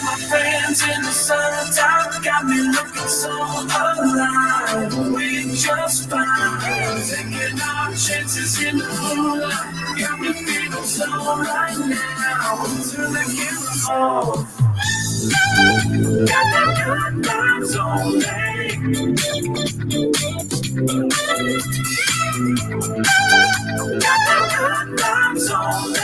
my friends in the summertime got me looking so alive. We just fine, taking our chances in the moonlight. Got me feeling so right now. Turn the camera off. Got that good vibes on me. Got that good vibes on me.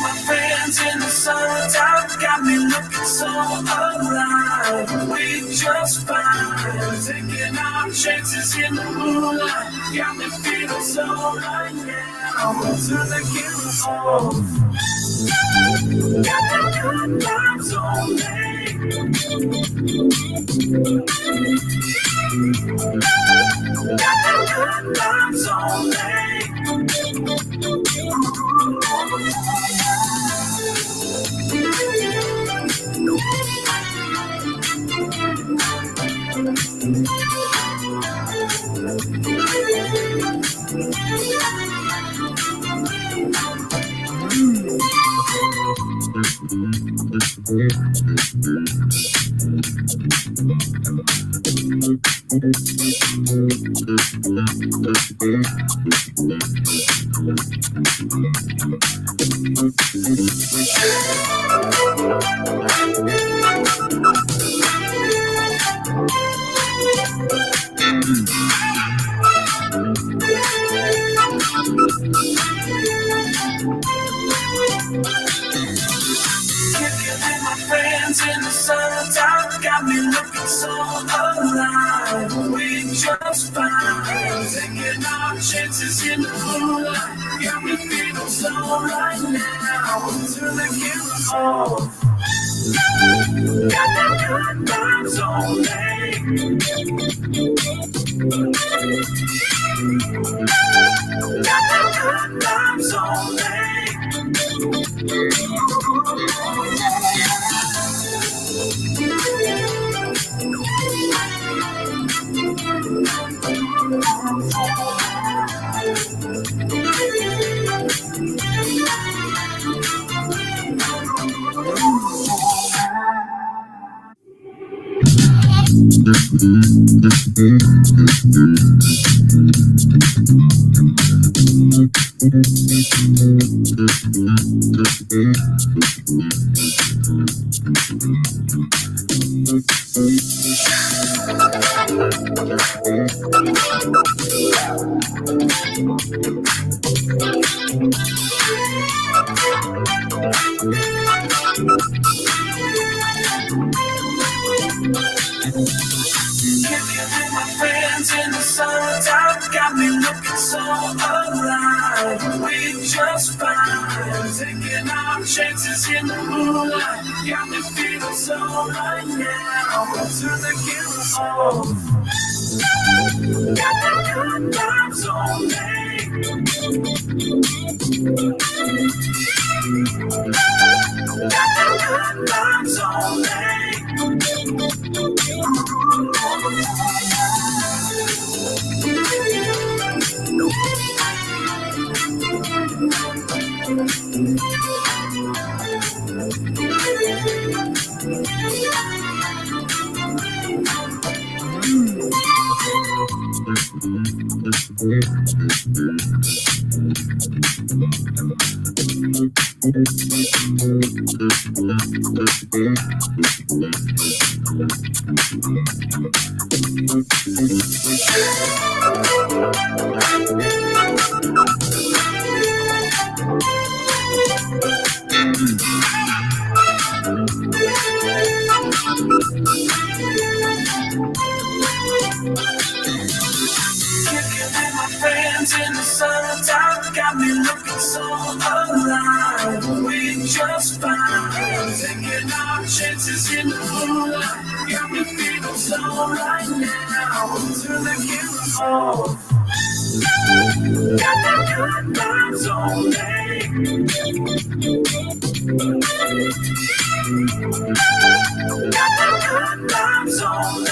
My friends in the summertime got me looking so alive. We just fine, taking our chances in the moonlight. Got me feeling so right now. Turn the camera off. Got that good vibes on me. Got that good vibes on me. My friends in the summertime got me looking so alive. We just fine, taking our chances in the moonlight. Got me feeling so right now. Turn the camera off. Got that good vibes on me. Got that good vibes on me. My friends in the summertime got me looking so alive. We just fine, taking our chances in the moonlight. Got me feeling so right now. Turn the camera off. Got that good vibes on me. Got that good vibes on me. In the summertime, got me looking so alive. We just fine, taking our chances in the moonlight. Got me feeling so right now. Turn the camera off. Got that good vibes on me. Got that good vibes on me.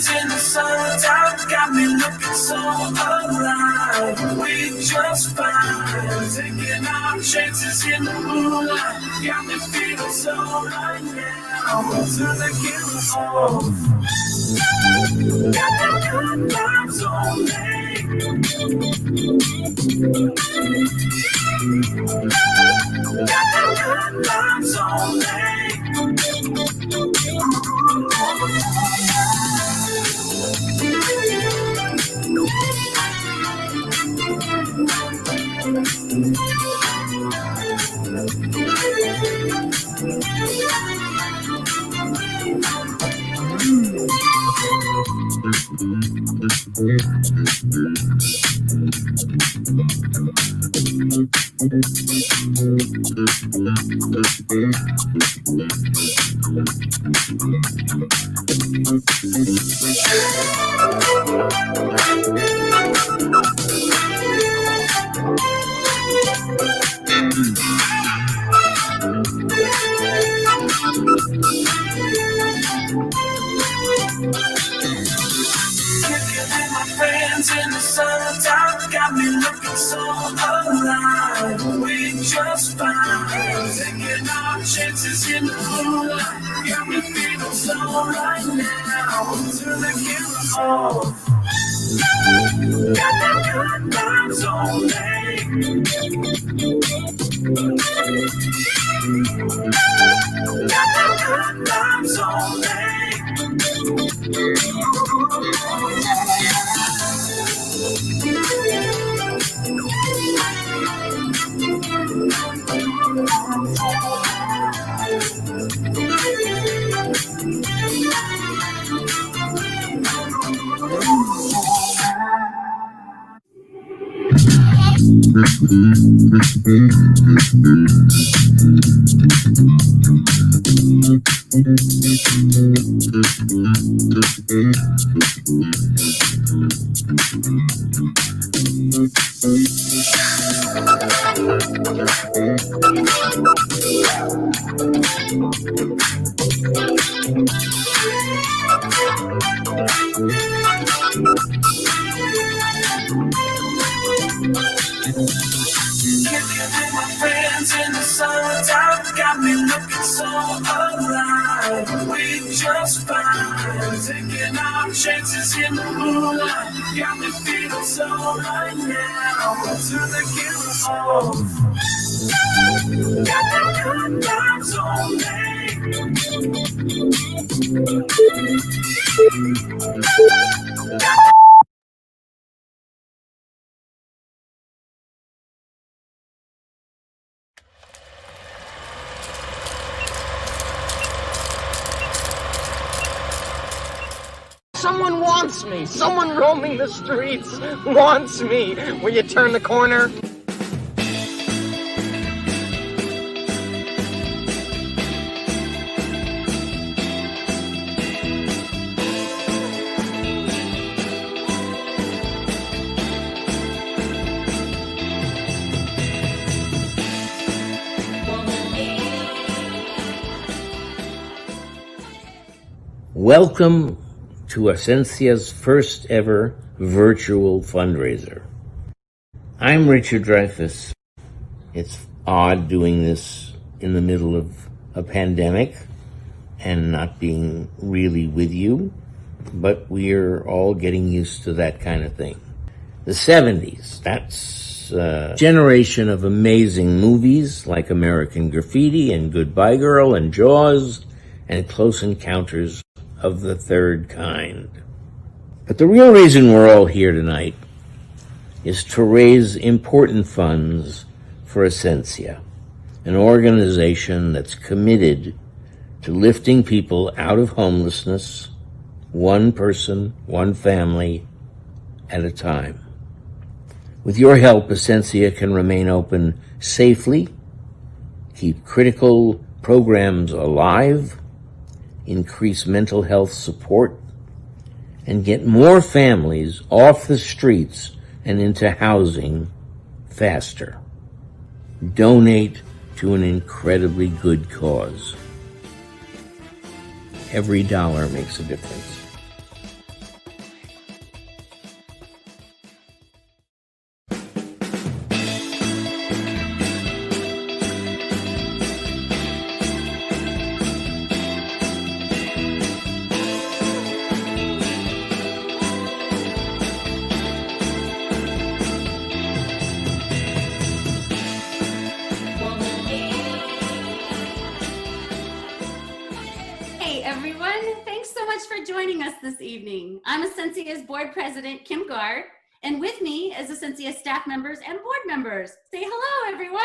In the summertime, got me looking so alive. We just fine, taking our chances in the moonlight. Got me feeling so right now. Turn the camera off. Got that good vibes on me. Got that good vibes on me. In the summertime, got me looking so alive. We just fine, taking our chances in the moonlight. Got me feeling so right now. Turn the camera off. Got that good vibes on me. Got that good vibes on me. In the summertime, got me looking so alive. We just fine, taking our chances in the moonlight. Got me feeling so right now. Turn the camera off. Got that good vibes on me. Someone wants me. Someone roaming the streets wants me. Will you turn the corner? Welcome to Ascencia's first ever virtual fundraiser. I'm Richard Dreyfuss. It's odd doing this in the middle of a pandemic and not being really with you, but we're all getting used to that kind of thing. The 70's, that's a generation of amazing movies like American Graffiti and Goodbye Girl and Jaws and Close Encounters of the Third Kind. But the real reason we're all here tonight is to raise important funds for Ascencia, an organization that's committed to lifting people out of homelessness, one person, one family at a time. With your help, Ascencia can remain open safely, keep critical programs alive, increase mental health support, and get more families off the streets and into housing faster. Donate to an incredibly good cause. Every dollar makes a difference. Joining us this evening. I'm Ascencia's board president, Kim Gard, and with me is Ascencia staff members and board members. Say hello, everyone.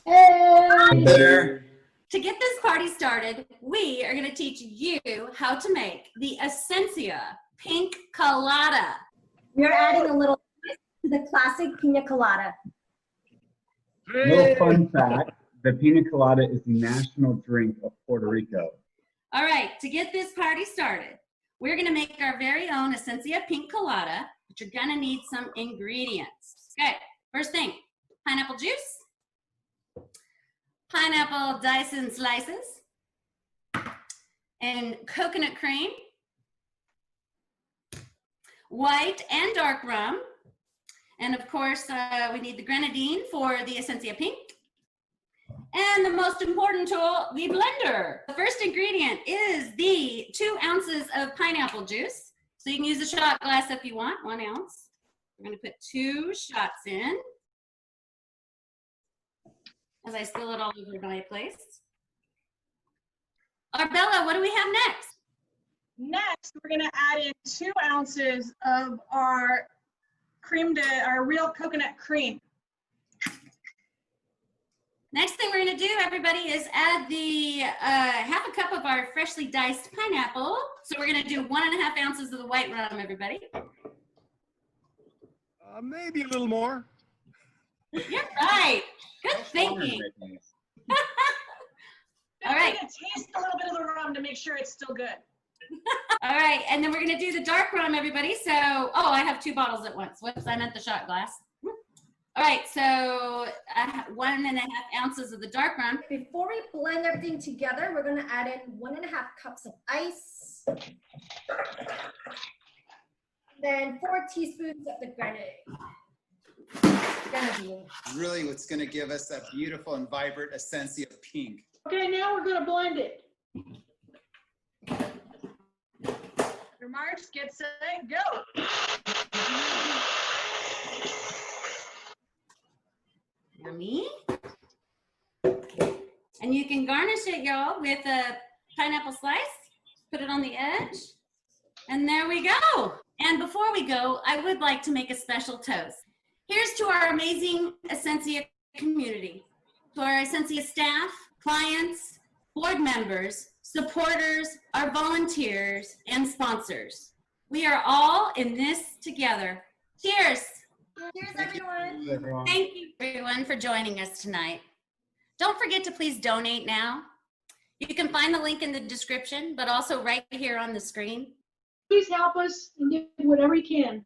Hey there. To get this party started, we are going to teach you how to make the Ascencia Pink Colada. We're adding a little to the classic pina colada. Little fun fact, the pina colada is the national drink of Puerto Rico. All right, to get this party started, we're gonna make our very own Ascencia Pink Colada, but you're gonna need some ingredients. Okay, first thing, pineapple juice, pineapple diced in slices, and coconut cream, white and dark rum, and of course, we need the grenadine for the Ascencia Pink. And the most important tool, the blender. The first ingredient is the 2 ounces of pineapple juice. So you can use a shot glass if you want, 1 ounce. We're gonna put 2 shots in as I spill it all over my place. Arbella, what do we have next? Next, we're gonna add in 2 ounces of our our real coconut cream. Next thing we're gonna do, everybody, is add the half a cup of our freshly diced pineapple. So we're gonna do 1.5 ounces of the white rum, everybody. Maybe a little more. You're right. Good thinking. All right. I'm gonna taste a little bit of the rum to make sure it's still good. All right, and then we're gonna do the dark rum, everybody. So, oh, I have 2 bottles at once. Whoops, I meant the shot glass. All right, so 1.5 ounces of the dark rum. Before we blend everything together, we're gonna add in 1.5 cups of ice. Then 4 teaspoons of the grenadine. Really what's gonna give us that beautiful and vibrant Ascencia pink. Okay, now we're gonna blend it. Your marks, get set, go. Yummy. And you can garnish it, y'all, with a pineapple slice. Put it on the edge. And there we go. And before we go, I would like to make a special toast. Here's to our amazing Ascencia community, to our Ascencia staff, clients, board members, supporters, our volunteers, and sponsors. We are all in this together. Cheers. Cheers, everyone. Thank you, everyone, for joining us tonight. Don't forget to please donate now. You can find the link in the description, but also right here on the screen. Please help us and do whatever you can.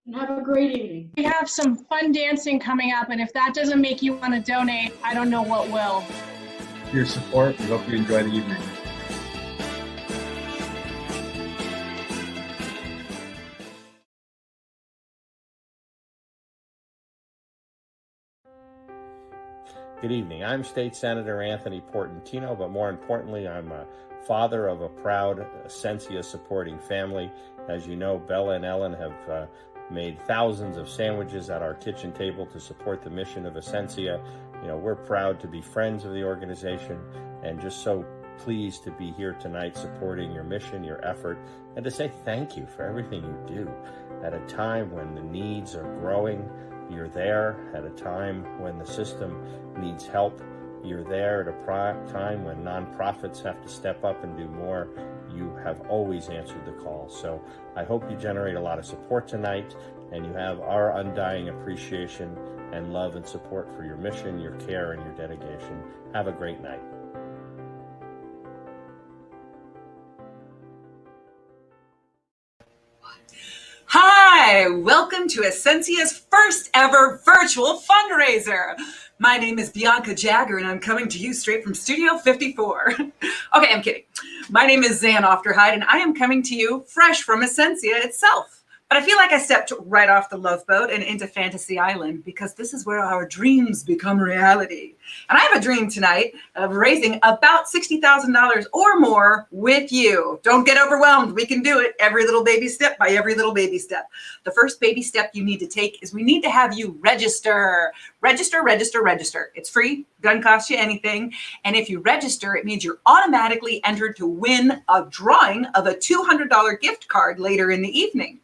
And have a great evening. We have some fun dancing coming up, and if that doesn't make you want to donate, I don't know what will. For your support. We hope you enjoy the evening. Good evening. I'm State Senator Anthony Portantino, but more importantly, I'm a father of a proud Ascencia supporting family. As you know, Bella and Ellen have made thousands of sandwiches at our kitchen table to support the mission of Ascencia. You know, we're proud to be friends of the organization and just so pleased to be here tonight supporting your mission, your effort, and to say thank you for everything you do. At a time when the needs are growing, you're there. At a time when the system needs help, you're there. At a time when nonprofits have to step up and do more, you have always answered the call. So I hope you generate a lot of support tonight and you have our undying appreciation and love and support for your mission, your care, and your dedication. Have a great night. Hi, welcome to Ascencia's first ever virtual fundraiser. My name is Bianca Jagger and I'm coming to you straight from Studio 54. Okay, I'm kidding. My name is Zan Ofterhide and I am coming to you fresh from Ascencia itself. But I feel like I stepped right off the Love Boat and into Fantasy Island because this is where our dreams become reality. And I have a dream tonight of raising about $60,000 or more with you. Don't get overwhelmed. We can do it every little baby step by every little baby step. The first baby step you need to take is we need to have you register. Register. It's free. Doesn't cost you anything. And if you register, it means you're automatically entered to win a drawing of a $200 gift card later in the evening.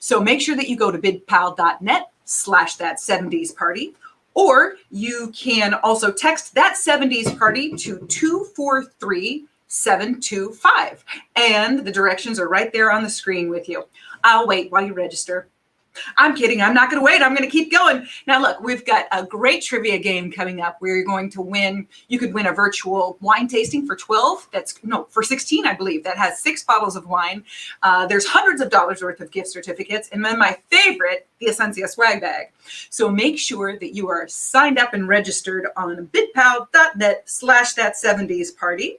So make sure that you go to bidpal.net/that70s party, or you can also text that 70s party to 243-725. And the directions are right there on the screen with you. I'll wait while you register. I'm kidding. I'm not going to wait. I'm going to keep going. Now, look, we've got a great trivia game coming up where you're going to win. You could win a virtual wine tasting for 12. For 16, I believe. That has 6 bottles of wine. There's hundreds of dollars worth of gift certificates. And then my favorite, the Ascencia swag bag. So make sure that you are signed up and registered on bidpal.net/that70s party.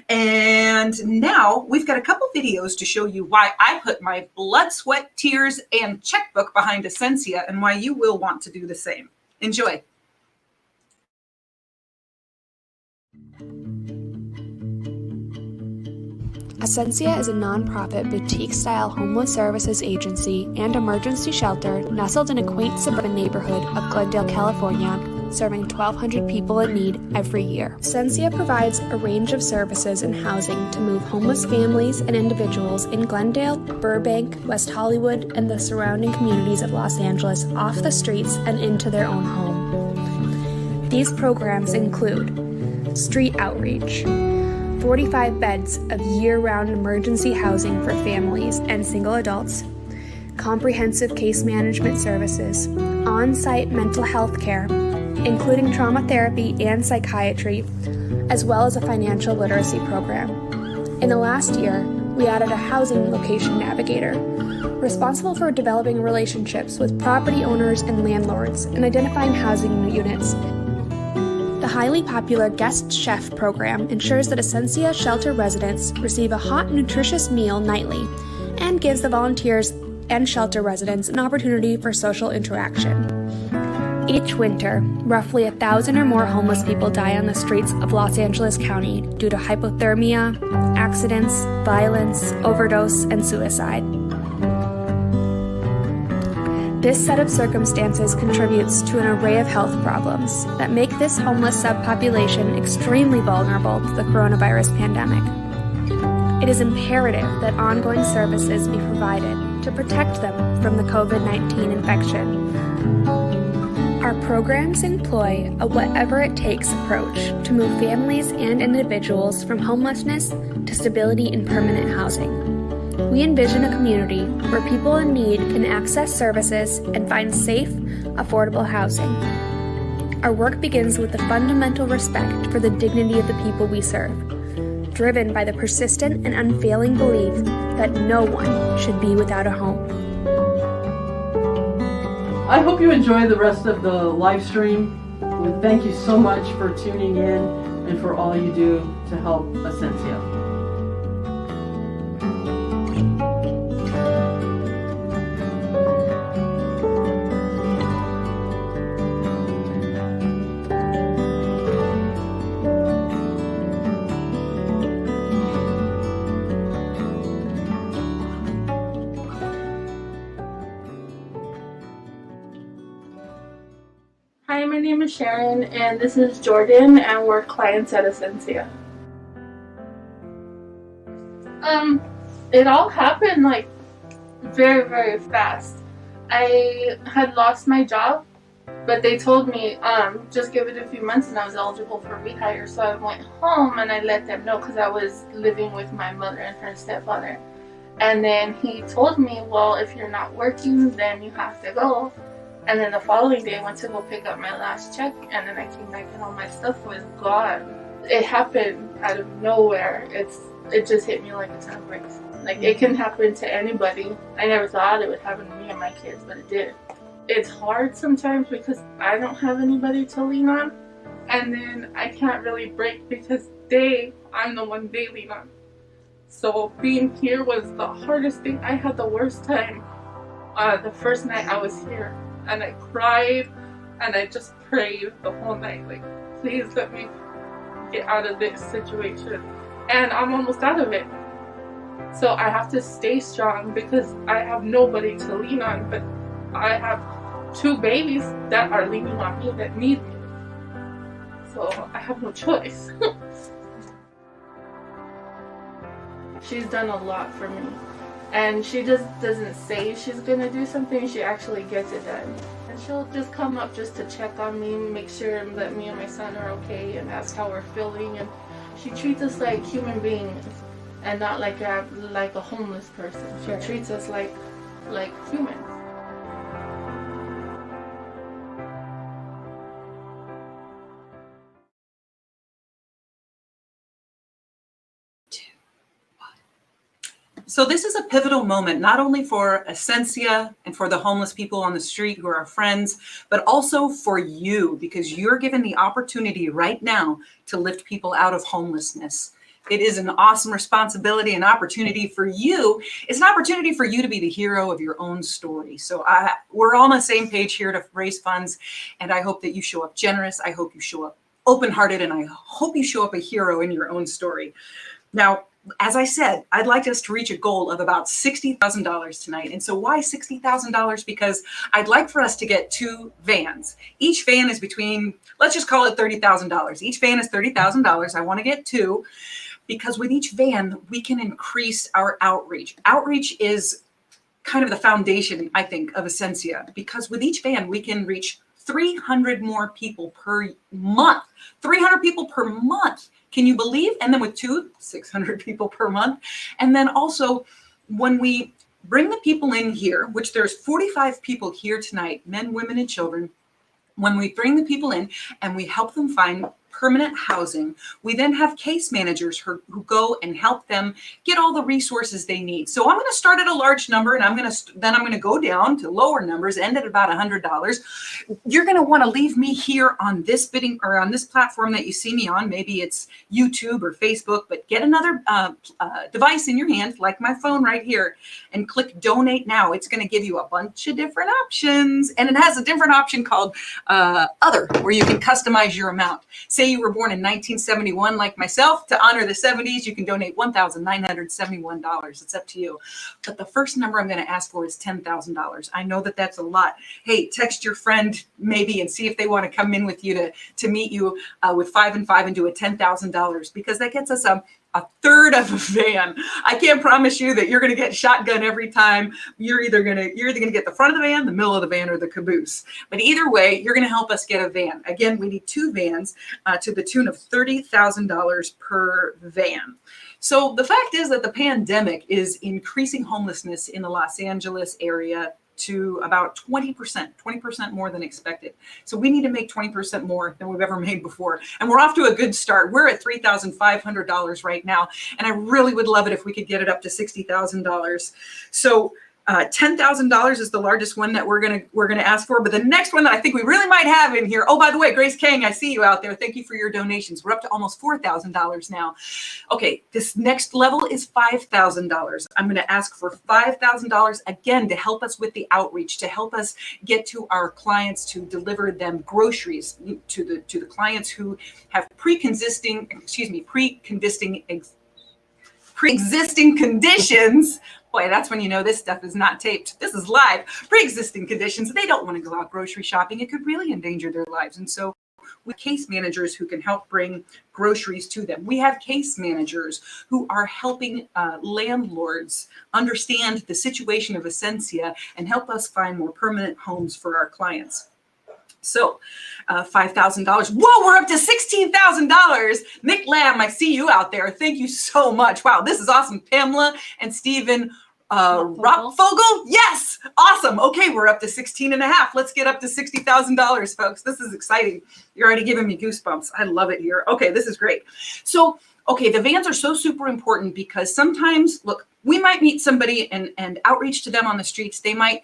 And now we've got a couple videos to show you why I put my blood, sweat, tears, and checkbook behind Ascencia and why you will want to do the same. Enjoy. Ascencia is a nonprofit boutique-style homeless services agency and emergency shelter nestled in a quaint suburban neighborhood of Glendale, California, serving 1,200 people in need every year. Ascencia provides a range of services and housing to move homeless families and individuals in Glendale, Burbank, West Hollywood, and the surrounding communities of Los Angeles off the streets and into their own home. These programs include street outreach, 45 beds of year-round emergency housing for families and single adults, comprehensive case management services, on-site mental health care, including trauma therapy and psychiatry, as well as a financial literacy program. In the last year, we added a housing location navigator, responsible for developing relationships with property owners and landlords and identifying housing units. The highly popular Guest Chef program ensures that Ascencia shelter residents receive a hot, nutritious meal nightly and gives the volunteers and shelter residents an opportunity for social interaction. Each winter, roughly 1,000 or more homeless people die on the streets of Los Angeles County due to hypothermia, accidents, violence, overdose, and suicide. This set of circumstances contributes to an array of health problems that make this homeless subpopulation extremely vulnerable to the coronavirus pandemic. It is imperative that ongoing services be provided to protect them from the COVID-19 infection. Our programs employ a whatever-it-takes approach to move families and individuals from homelessness to stability in permanent housing. We envision a community where people in need can access services and find safe, affordable housing. Our work begins with the fundamental respect for the dignity of the people we serve, driven by the persistent and unfailing belief that no one should be without a home. I hope you enjoy the rest of the live stream. And thank you so much for tuning in and for all you do to help Ascencia. Hi, my name is Sharon, and this is Jordan, and we're clients at Ascencia. It all happened like very, very fast. I had lost my job, but they told me just give it a few months and I was eligible for rehire. So I went home and I let them know because I was living with my mother and her stepfather. And then he told me, well, if you're not working, then you have to go. And then the following day I went to go pick up my last check, and then I came back and all my stuff was gone. It happened out of nowhere. It just hit me like a ton of bricks. Like, it can happen to anybody. I never thought it would happen to me and my kids, but it did. It's hard sometimes because I don't have anybody to lean on, and then I can't really break because I'm the one they lean on. So being here was the hardest thing. I had the worst time the first night I was here. And I cried and I just prayed the whole night, like, please let me get out of this situation. And I'm almost out of it. So I have to stay strong because I have nobody to lean on, but I have 2 babies that are leaning on me that need me. So I have no choice. She's done a lot for me. And she just doesn't say she's gonna do something, she actually gets it done. And she'll just come up just to check on me, make sure that me and my son are okay, and ask how we're feeling. And she treats us like human beings and not like a homeless person. She treats us like humans. So this is a pivotal moment, not only for Ascencia and for the homeless people on the street who are our friends, but also for you, because you're given the opportunity right now to lift people out of homelessness. It is an awesome responsibility, an opportunity for you. It's an opportunity for you to be the hero of your own story. So we're all on the same page here to raise funds, and I hope that you show up generous. I hope you show up open-hearted, and I hope you show up a hero in your own story. Now, as I said, I'd like us to reach a goal of about $60,000 tonight. And so why $60,000? Because I'd like for us to get 2 vans. Each van is between, let's just call it $30,000. Each van is $30,000. I want to get 2 because with each van, we can increase our outreach. Outreach is kind of the foundation, I think, of Ascencia, because with each van, we can reach 300 more people per month. 300 people per month. Can you believe? And then with 2, 600 people per month. And then also when we bring the people in here, which there's 45 people here tonight, men, women, and children, when we bring the people in and we help them find permanent housing, we then have case managers who go and help them get all the resources they need. So I'm going to start at a large number, and I'm going to go down to lower numbers, end at about $100. You're going to want to leave me here on this bidding or on this platform that you see me on. Maybe it's YouTube or Facebook, but get another device in your hand, like my phone right here, and click Donate Now. It's going to give you a bunch of different options, and it has a different option called Other, where you can customize your amount. Say you were born in 1971 like myself, to honor the 70s, you can donate $1,971. It's up to you. But the first number I'm going to ask for is $10,000. I know that that's a lot. Hey, text your friend maybe and see if they want to come in with you to meet you with 5 and 5 and do a $10,000, because that gets us a third of a van. I can't promise you that you're going to get shotgun every time. You're either going to get the front of the van, the middle of the van, or the caboose. But either way, you're going to help us get a van. Again, we need 2 vans to the tune of $30,000 per van. So the fact is that the pandemic is increasing homelessness in the Los Angeles area to about 20% more than expected. So we need to make 20% more than we've ever made before. And we're off to a good start. We're at $3,500 right now. And I really would love it if we could get it up to $60,000. So $10,000 is the largest one that we're gonna ask for. But the next one that I think we really might have in here, oh, by the way, Grace Kang, I see you out there. Thank you for your donations. We're up to almost $4,000 now. Okay, this next level is $5,000. I'm gonna ask for $5,000 again to help us with the outreach, to help us get to our clients, to deliver them groceries to the clients who have pre-existing conditions. Boy, that's when you know this stuff is not taped. This is live. Pre-existing conditions. They don't want to go out grocery shopping. It could really endanger their lives. And so with case managers who can help bring groceries to them. We have case managers who are helping landlords understand the situation of Ascencia and help us find more permanent homes for our clients. So $5,000. Whoa, we're up to $16,000. Nick Lamb, I see you out there. Thank you so much. Wow, this is awesome. Pamela and Stephen Rockfogel. Yes, awesome. Okay, we're up to 16 and a half. Let's get up to $60,000, folks. This is exciting. You're already giving me goosebumps. I love it here. Okay, this is great. So, okay, the vans are so super important because sometimes, look, we might meet somebody and outreach to them on the streets. They might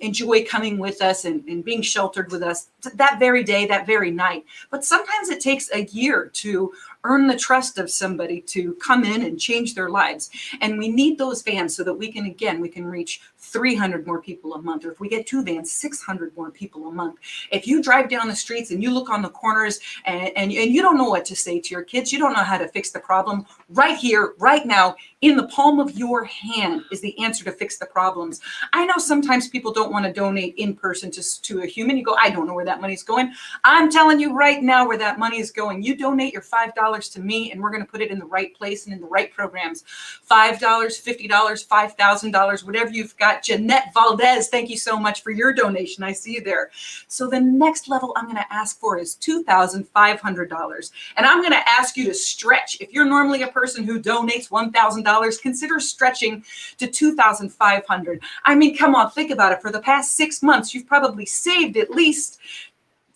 enjoy coming with us and being sheltered with us that very day, that very night. But sometimes it takes a year to earn the trust of somebody to come in and change their lives. And we need those vans so that we can, again, we can reach 300 more people a month. Or if we get 2 vans, 600 more people a month. If you drive down the streets and you look on the corners and you don't know what to say to your kids, you don't know how to fix the problem, right here, right now, in the palm of your hand is the answer to fix the problems. I know sometimes people don't want to donate in person to a human. You go, I don't know where that money's going. I'm telling you right now where that money is going. You donate your $5 to me and we're going to put it in the right place and in the right programs. $5, $50, $5,000, whatever you've got. Jeanette Valdez, thank you so much for your donation. I see you there. So the next level I'm going to ask for is $2,500. And I'm going to ask you to stretch. If you're normally a person who donates $1,000, consider stretching to $2,500. I mean, come on, think about it. For the past 6 months, you've probably saved at least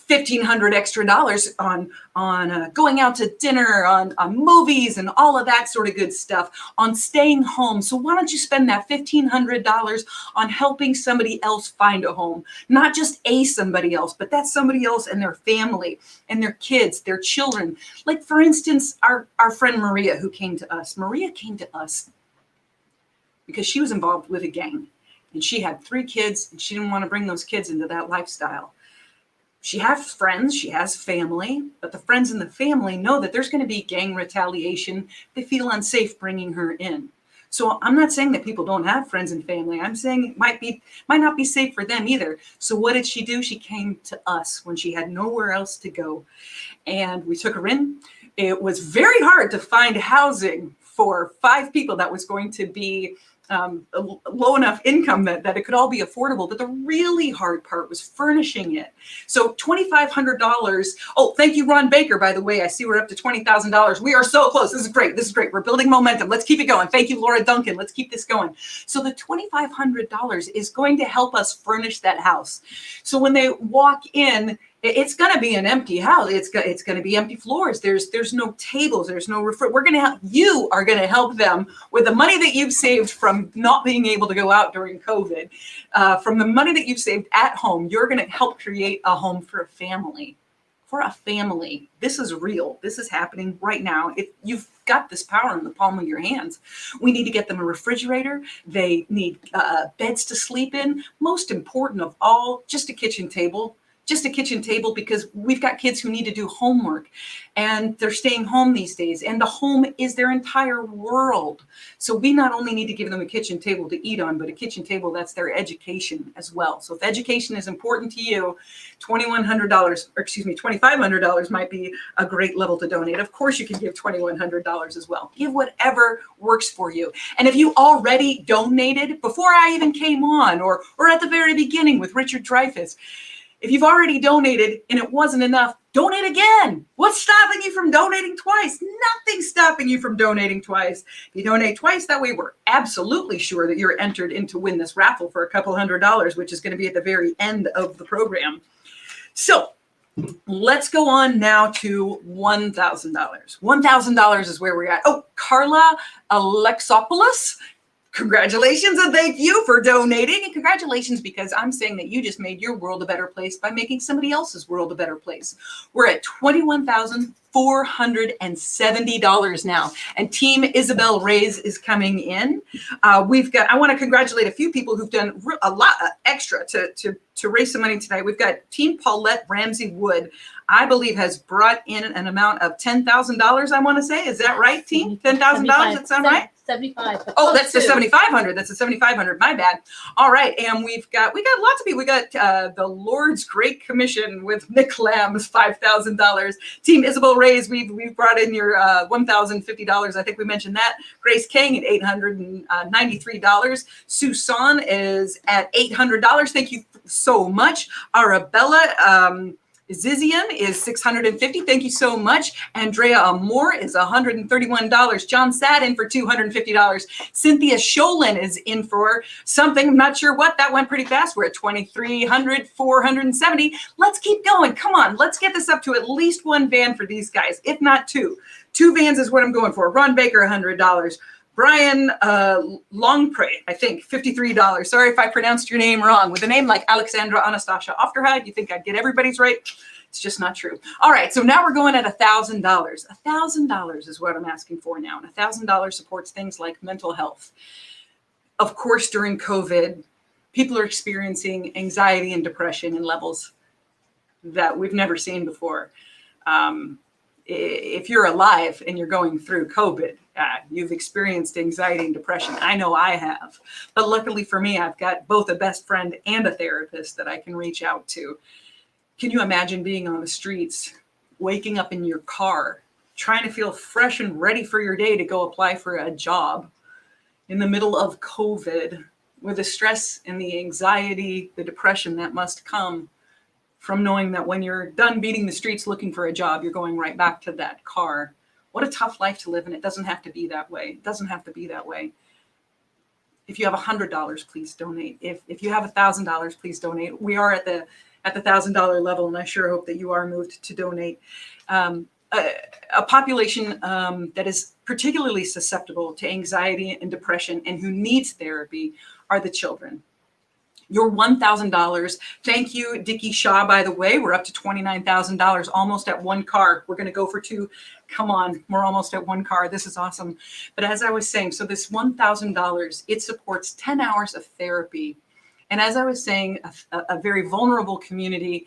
$1,500 extra on going out to dinner, on movies and all of that sort of good stuff, on staying home. So why don't you spend that $1,500 on helping somebody else find a home? Not just somebody else, but that's somebody else and their family and their kids, their children. Like, for instance, our friend Maria, who came to us. Maria came to us because she was involved with a gang. And she had 3 kids, and she didn't want to bring those kids into that lifestyle. She has friends, she has family, but the friends in the family know that there's going to be gang retaliation. They feel unsafe bringing her in. So I'm not saying that people don't have friends and family. I'm saying it might not be safe for them either. So what did she do? She came to us when she had nowhere else to go. And we took her in. It was very hard to find housing for 5 people that was going to be a low enough income that it could all be affordable. But the really hard part was furnishing it. So $2,500. Oh, thank you, Ron Baker, by the way. I see we're up to $20,000. We are so close. This is great. This is great. We're building momentum. Let's keep it going. Thank you, Laura Duncan. Let's keep this going. So the $2,500 is going to help us furnish that house. So when they walk in, it's going to be an empty house. It's going to be empty floors. There's no tables. There's no you are going to help them with the money that you've saved from not being able to go out during COVID, from the money that you've saved at home. You're going to help create a home for a family. For a family. This is real. This is happening right now. You've got this power in the palm of your hands. We need to get them a refrigerator. They need beds to sleep in. Most important of all, just a kitchen table. just a kitchen table because we've got kids who need to do homework and they're staying home these days, and the home is their entire world. So we not only need to give them a kitchen table to eat on, but a kitchen table that's their education as well. So if education is important to you, $2,500 might be a great level to donate. Of course, you can give $2,100 as well. Give whatever works for you. And if you already donated before I even came on, or at the very beginning with Richard Dreyfuss, if you've already donated and it wasn't enough, donate again. What's stopping you from donating twice? Nothing's stopping you from donating twice. If you donate twice, that way we're absolutely sure that you're entered in to win this raffle for a couple $100, which is going to be at the very end of the program. So let's go on now to $1,000. $1,000 is where we're at. Oh, Carla Alexopoulos. Congratulations and thank you for donating. And congratulations, because I'm saying that you just made your world a better place by making somebody else's world a better place. We're at $21,470 now. And Team Isabel Reyes is coming in. I want to congratulate a few people who've done a lot extra to raise some money tonight. We've got Team Paulette Ramsey Wood, I believe, has brought in an amount of $10,000, I want to say. Is that right, team? $10,000, that sound right? 75. Oh, that's the 7,500. That's the 7,500. My bad. All right, and we got lots of people. We got the Lord's Great Commission with Nick Lamb's $5,000. Team Isabel Reyes, we brought in your $1,050. I think we mentioned that. Grace King at $893. Susan is at $800. Thank you so much. Arabella Zizian is $650. Thank you so much. Andrea Amore is $131. John Sadin for $250. Cynthia Sholin is in for something. I'm not sure what. That went pretty fast. We're at $2,300, $470. Let's keep going. Come on. Let's get this up to at least one van for these guys, if not two. Two vans is what I'm going for. Ron Baker, $100. Brian Longpre, I think, $53. Sorry if I pronounced your name wrong. With a name like Alexandra Anastasia Ofterheide, you think I'd get everybody's right? It's just not true. All right, so now we're going at $1,000. $1,000 is what I'm asking for now. And $1,000 supports things like mental health. Of course, during COVID, people are experiencing anxiety and depression in levels that we've never seen before. If you're alive and you're going through COVID, you've experienced anxiety and depression. I know I have. But luckily for me, I've got both a best friend and a therapist that I can reach out to. Can you imagine being on the streets, waking up in your car, trying to feel fresh and ready for your day to go apply for a job in the middle of COVID, with the stress and the anxiety, the depression that must come from knowing that when you're done beating the streets looking for a job, you're going right back to that car. What a tough life to live, and it doesn't have to be that way. It doesn't have to be that way. If you have $100, please donate. If you have $1,000, please donate. We are at the $1,000 level, and I sure hope that you are moved to donate. A population that is particularly susceptible to anxiety and depression and who needs therapy are the children. Your $1,000. Thank you, Dickie Shaw, by the way. We're up to $29,000, almost at one car. We're going to go for two. Come on, we're almost at one car. This is awesome. But as I was saying, so this $1,000, it supports 10 hours of therapy. And as I was saying, a very vulnerable community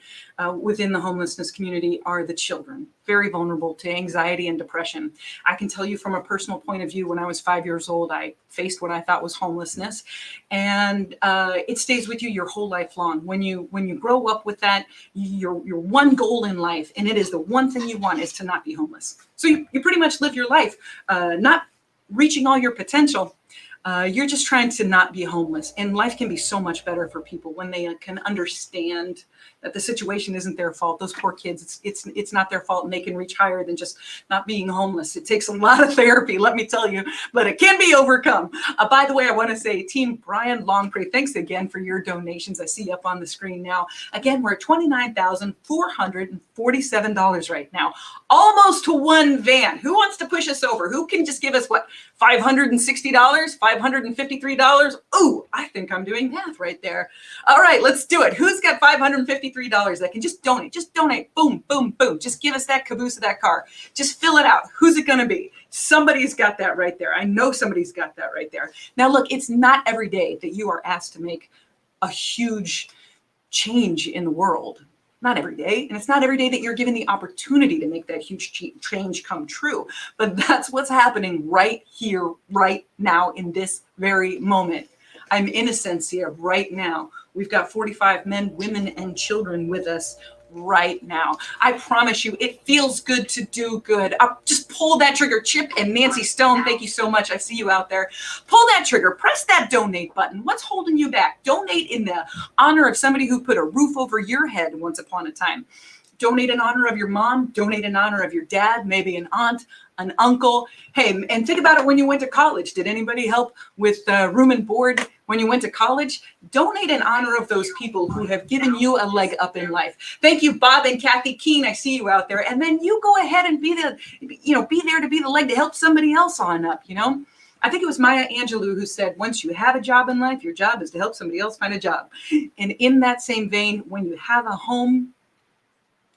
within the homelessness community are the children, very vulnerable to anxiety and depression. I can tell you from a personal point of view, when I was 5 years old, I faced what I thought was homelessness, and it stays with you your whole life long. When you grow up with that, your one goal in life, and it is the one thing you want, is to not be homeless. So you pretty much live your life not reaching all your potential. You're just trying to not be homeless, and life can be so much better for people when they can understand that the situation isn't their fault. Those poor kids, it's not their fault, and they can reach higher than just not being homeless. It takes a lot of therapy, let me tell you, but it can be overcome. By the way, I want to say, Team Brian Longpre, thanks again for your donations. I see up on the screen now. Again, we're at $29,447 right now, almost to one van. Who wants to push us over? Who can just give us what, $560, $553? Ooh, I think I'm doing math right there. All right, let's do it. Who's got $553 that can just donate? Just donate. Boom, boom, boom. Just give us that caboose of that car. Just fill it out. Who's it going to be? Somebody's got that right there. I know somebody's got that right there. Now, look, it's not every day that you are asked to make a huge change in the world. Not every day. And it's not every day that you're given the opportunity to make that huge change come true. But that's what's happening right here, right now, in this very moment. I'm in Ascencia right now. We've got 45 men, women, and children with us right now. I promise you, it feels good to do good. Just pull that trigger. Chip and Nancy Stone, thank you so much. I see you out there. Pull that trigger. Press that donate button. What's holding you back? Donate in the honor of somebody who put a roof over your head once upon a time. Donate in honor of your mom. Donate in honor of your dad, maybe an aunt, an uncle. Hey, and think about it when you went to college. Did anybody help with room and board when you went to college? Donate in honor of those people who have given you a leg up in life. Thank you, Bob and Kathy Keene. I see you out there. And then you go ahead and be there to be the leg to help somebody else on up, I think it was Maya Angelou who said, once you have a job in life, your job is to help somebody else find a job. And in that same vein, when you have a home,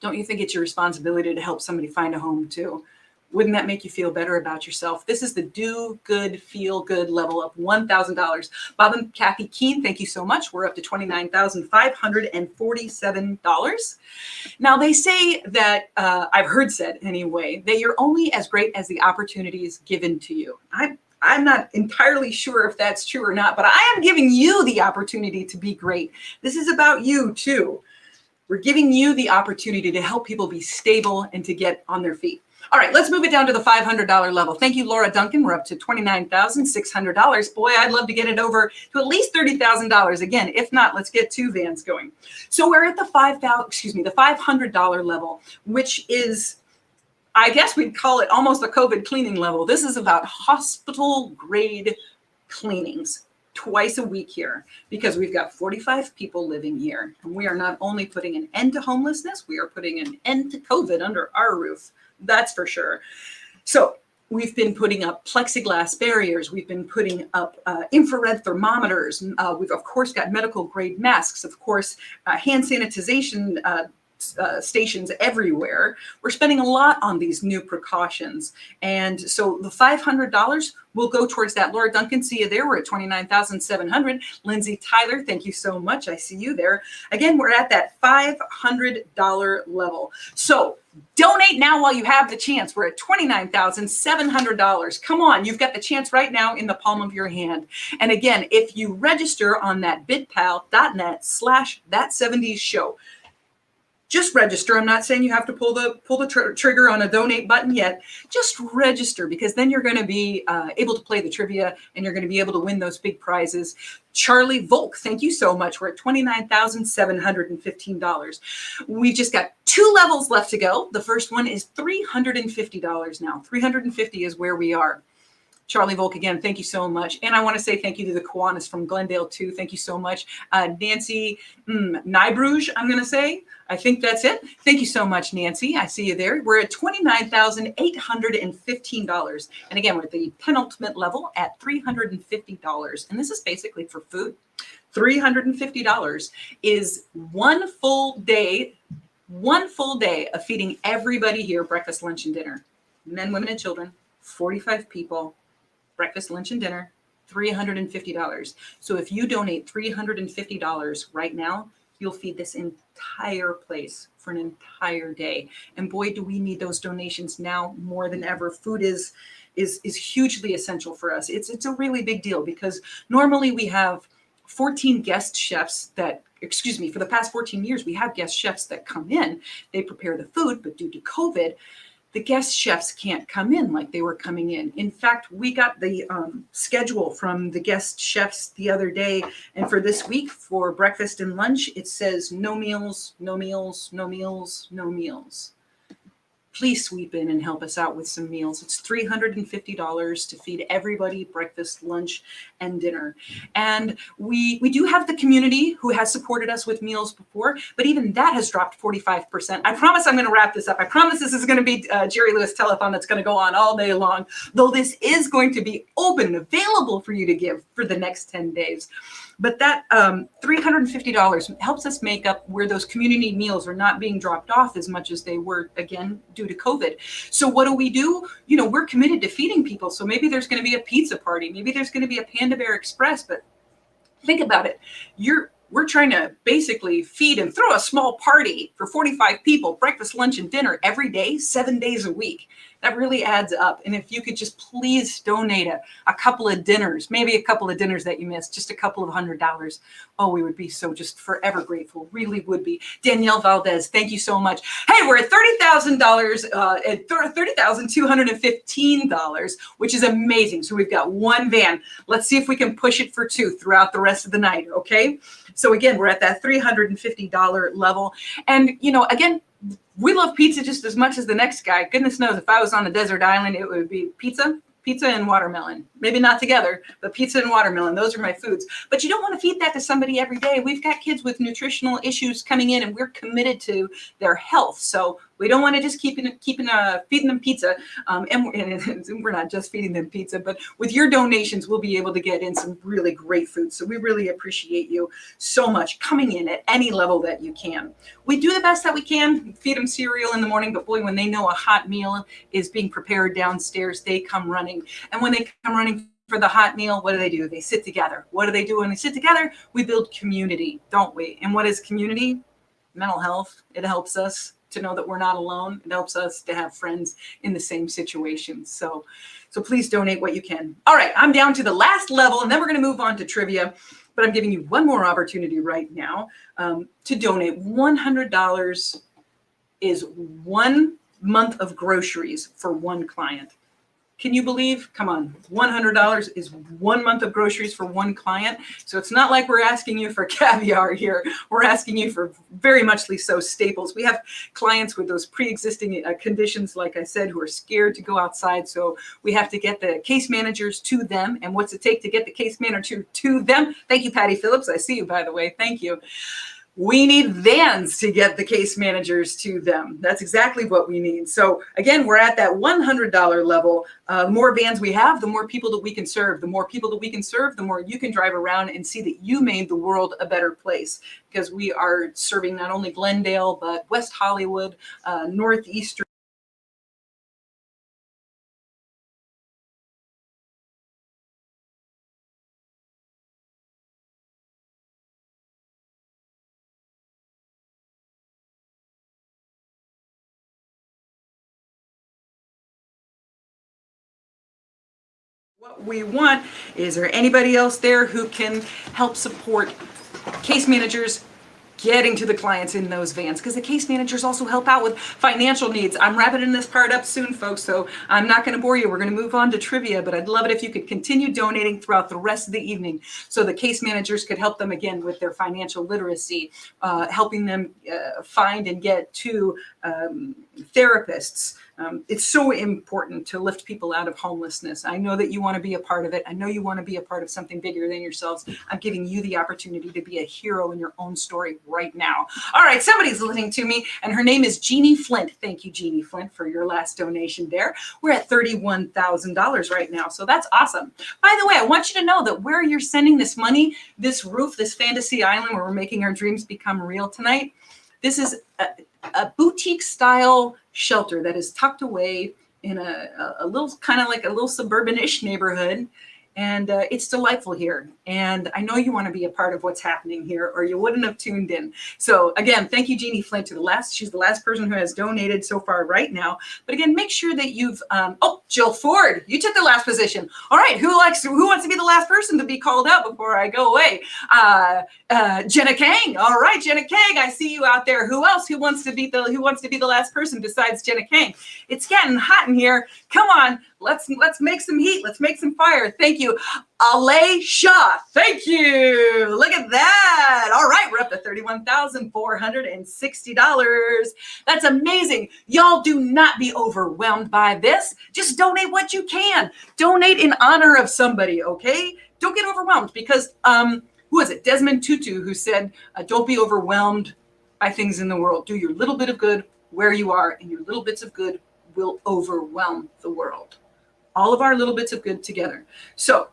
don't you think it's your responsibility to help somebody find a home too? Wouldn't that make you feel better about yourself? This is the do good, feel good level of $1,000. Bob and Kathy Keene, thank you so much. We're up to $29,547. Now they say that, I've heard said anyway, that you're only as great as the opportunities given to you. I'm not entirely sure if that's true or not, but I am giving you the opportunity to be great. This is about you too. We're giving you the opportunity to help people be stable and to get on their feet. All right, let's move it down to the $500 level. Thank you, Laura Duncan. We're up to $29,600. Boy, I'd love to get it over to at least $30,000. Again, if not, let's get 2 vans going. So we're at the $500 level, which is, I guess we'd call it almost a COVID cleaning level. This is about hospital grade cleanings twice a week here, because we've got 45 people living here. And we are not only putting an end to homelessness, we are putting an end to COVID under our roof. That's for sure. So we've been putting up plexiglass barriers. We've been putting up infrared thermometers. We've, of course, got medical grade masks, of course, hand sanitization stations everywhere. We're spending a lot on these new precautions. And so the $500 will go towards that. Laura Duncan, see you there. We're at $29,700. Lindsay Tyler, thank you so much. I see you there. Again, we're at that $500 level. So donate now while you have the chance. We're at $29,700. Come on, you've got the chance right now in the palm of your hand. And again, if you register on that bitpal.net/that70s show, just register. I'm not saying you have to pull the trigger on a donate button yet. Just register, because then you're going to be able to play the trivia and you're going to be able to win those big prizes. Charlie Volk, thank you so much. We're at $29,715. We've just got 2 levels left to go. The first one is $350 now. $350 is where we are. Charlie Volk, again, thank you so much. And I want to say thank you to the Kiwanis from Glendale, too. Thank you so much. Nancy Nybruge, I'm going to say. I think that's it. Thank you so much, Nancy. I see you there. We're at $29,815. And again, we're at the penultimate level at $350. And this is basically for food. $350 is one full day of feeding everybody here breakfast, lunch, and dinner. Men, women, and children, 45 people. Breakfast, lunch, and dinner, $350. So if you donate $350 right now, you'll feed this entire place for an entire day. And boy, do we need those donations now more than ever. Food is hugely essential for us. It's a really big deal, because normally we have 14 guest chefs that, for the past 14 years, we have guest chefs that come in. They prepare the food, but due to COVID, the guest chefs can't come in like they were coming in. In fact, we got the schedule from the guest chefs the other day. And for this week, for breakfast and lunch, it says no meals, no meals, no meals, no meals. Please sweep in and help us out with some meals. It's $350 to feed everybody breakfast, lunch, and dinner. And we do have the community who has supported us with meals before, but even that has dropped 45%. I promise I'm going to wrap this up. I promise this is going to be Jerry Lewis Telethon that's going to go on all day long, though this is going to be open, available for you to give for the next 10 days. But that $350 helps us make up where those community meals are not being dropped off as much as they were, again, due to COVID. So what do? We're committed to feeding people. So maybe there's going to be a pizza party. Maybe there's going to be a Panda Bear Express. But think about it. You're we're trying to basically feed and throw a small party for 45 people, breakfast, lunch, and dinner every day, 7 days a week. That really adds up. And if you could just please donate a couple of dinners, maybe a couple of dinners that you missed, just a couple of $100. Oh, we would be so just forever grateful. Really would be. Danielle Valdez, thank you so much. Hey, we're at $30,000, at $30,215, which is amazing. So we've got one van. Let's see if we can push it for two throughout the rest of the night, okay? So again, we're at that $350 level. And, you know, again, we love pizza just as much as the next guy. Goodness knows, if I was on a desert island, it would be pizza and watermelon. Maybe not together, but pizza and watermelon. Those are my foods. But you don't want to feed that to somebody every day. We've got kids with nutritional issues coming in, and we're committed to their health. So we don't want to just feeding them pizza. And we're not just feeding them pizza, but with your donations, we'll be able to get in some really great food. So we really appreciate you so much coming in at any level that you can. We do the best that we can, feed them cereal in the morning, but boy, when they know a hot meal is being prepared downstairs, they come running. And when they come running for the hot meal, what do? They sit together. What do they do when they sit together? We build community, don't we? And what is community? Mental health. It helps us to know that we're not alone. It helps us to have friends in the same situation. So please donate what you can. All right, I'm down to the last level, and then we're going to move on to trivia. But I'm giving you one more opportunity right now to donate. $100 is 1 month of groceries for one client. Can you believe? Come on, $100 is 1 month of groceries for one client. So it's not like we're asking you for caviar here. We're asking you for very muchly so staples. We have clients with those pre-existing conditions, like I said, who are scared to go outside. So we have to get the case managers to them. And what's it take to get the case manager to them? Thank you, Patty Phillips. I see you, by the way. Thank you. We need vans to get the case managers to them. That's exactly what we need. So again, we're at that $100 level. The more vans we have, the more people that we can serve. The more people that we can serve, the more you can drive around and see that you made the world a better place, because we are serving not only Glendale, but West Hollywood, Northeastern. What we want is there anybody else there who can help support case managers getting to the clients in those vans, because the case managers also help out with financial needs. I'm wrapping this part up soon, folks, so I'm not going to bore you. We're going to move on to trivia, but I'd love it if you could continue donating throughout the rest of the evening so the case managers could help them again with their financial literacy, helping them find and get to therapists. It's so important to lift people out of homelessness. I know that you want to be a part of it. I know you want to be a part of something bigger than yourselves. I'm giving you the opportunity to be a hero in your own story right now. All right, somebody's listening to me, and her name is Jeannie Flint. Thank you, Jeannie Flint, for your last donation there. We're at $31,000 right now, so that's awesome. By the way, I want you to know that where you're sending this money, this roof, this fantasy island where we're making our dreams become real tonight, this is a boutique style shelter that is tucked away in a little kind of like a little suburban-ish neighborhood. And it's delightful here. And I know you want to be a part of what's happening here, or you wouldn't have tuned in. So again, thank you, Jeannie Flint, she's the last person who has donated so far right now. But again, make sure that you've, Jill Ford, you took the last position. All right, who wants to be the last person to be called out before I go away? Jenna Kang. All right, Jenna Kang, I see you out there. Who else? Who wants to be the last person besides Jenna Kang? It's getting hot in here. Come on, let's make some heat. Let's make some fire. Thank you. Alay Shah. Thank you. Look at that. All right, we're up to $31,460. That's amazing. Y'all do not be overwhelmed by this. Just donate what you can. Donate in honor of somebody, okay? Don't get overwhelmed, because who was it? Desmond Tutu, who said, don't be overwhelmed by things in the world. Do your little bit of good where you are, and your little bits of good will overwhelm the world. All of our little bits of good together. So,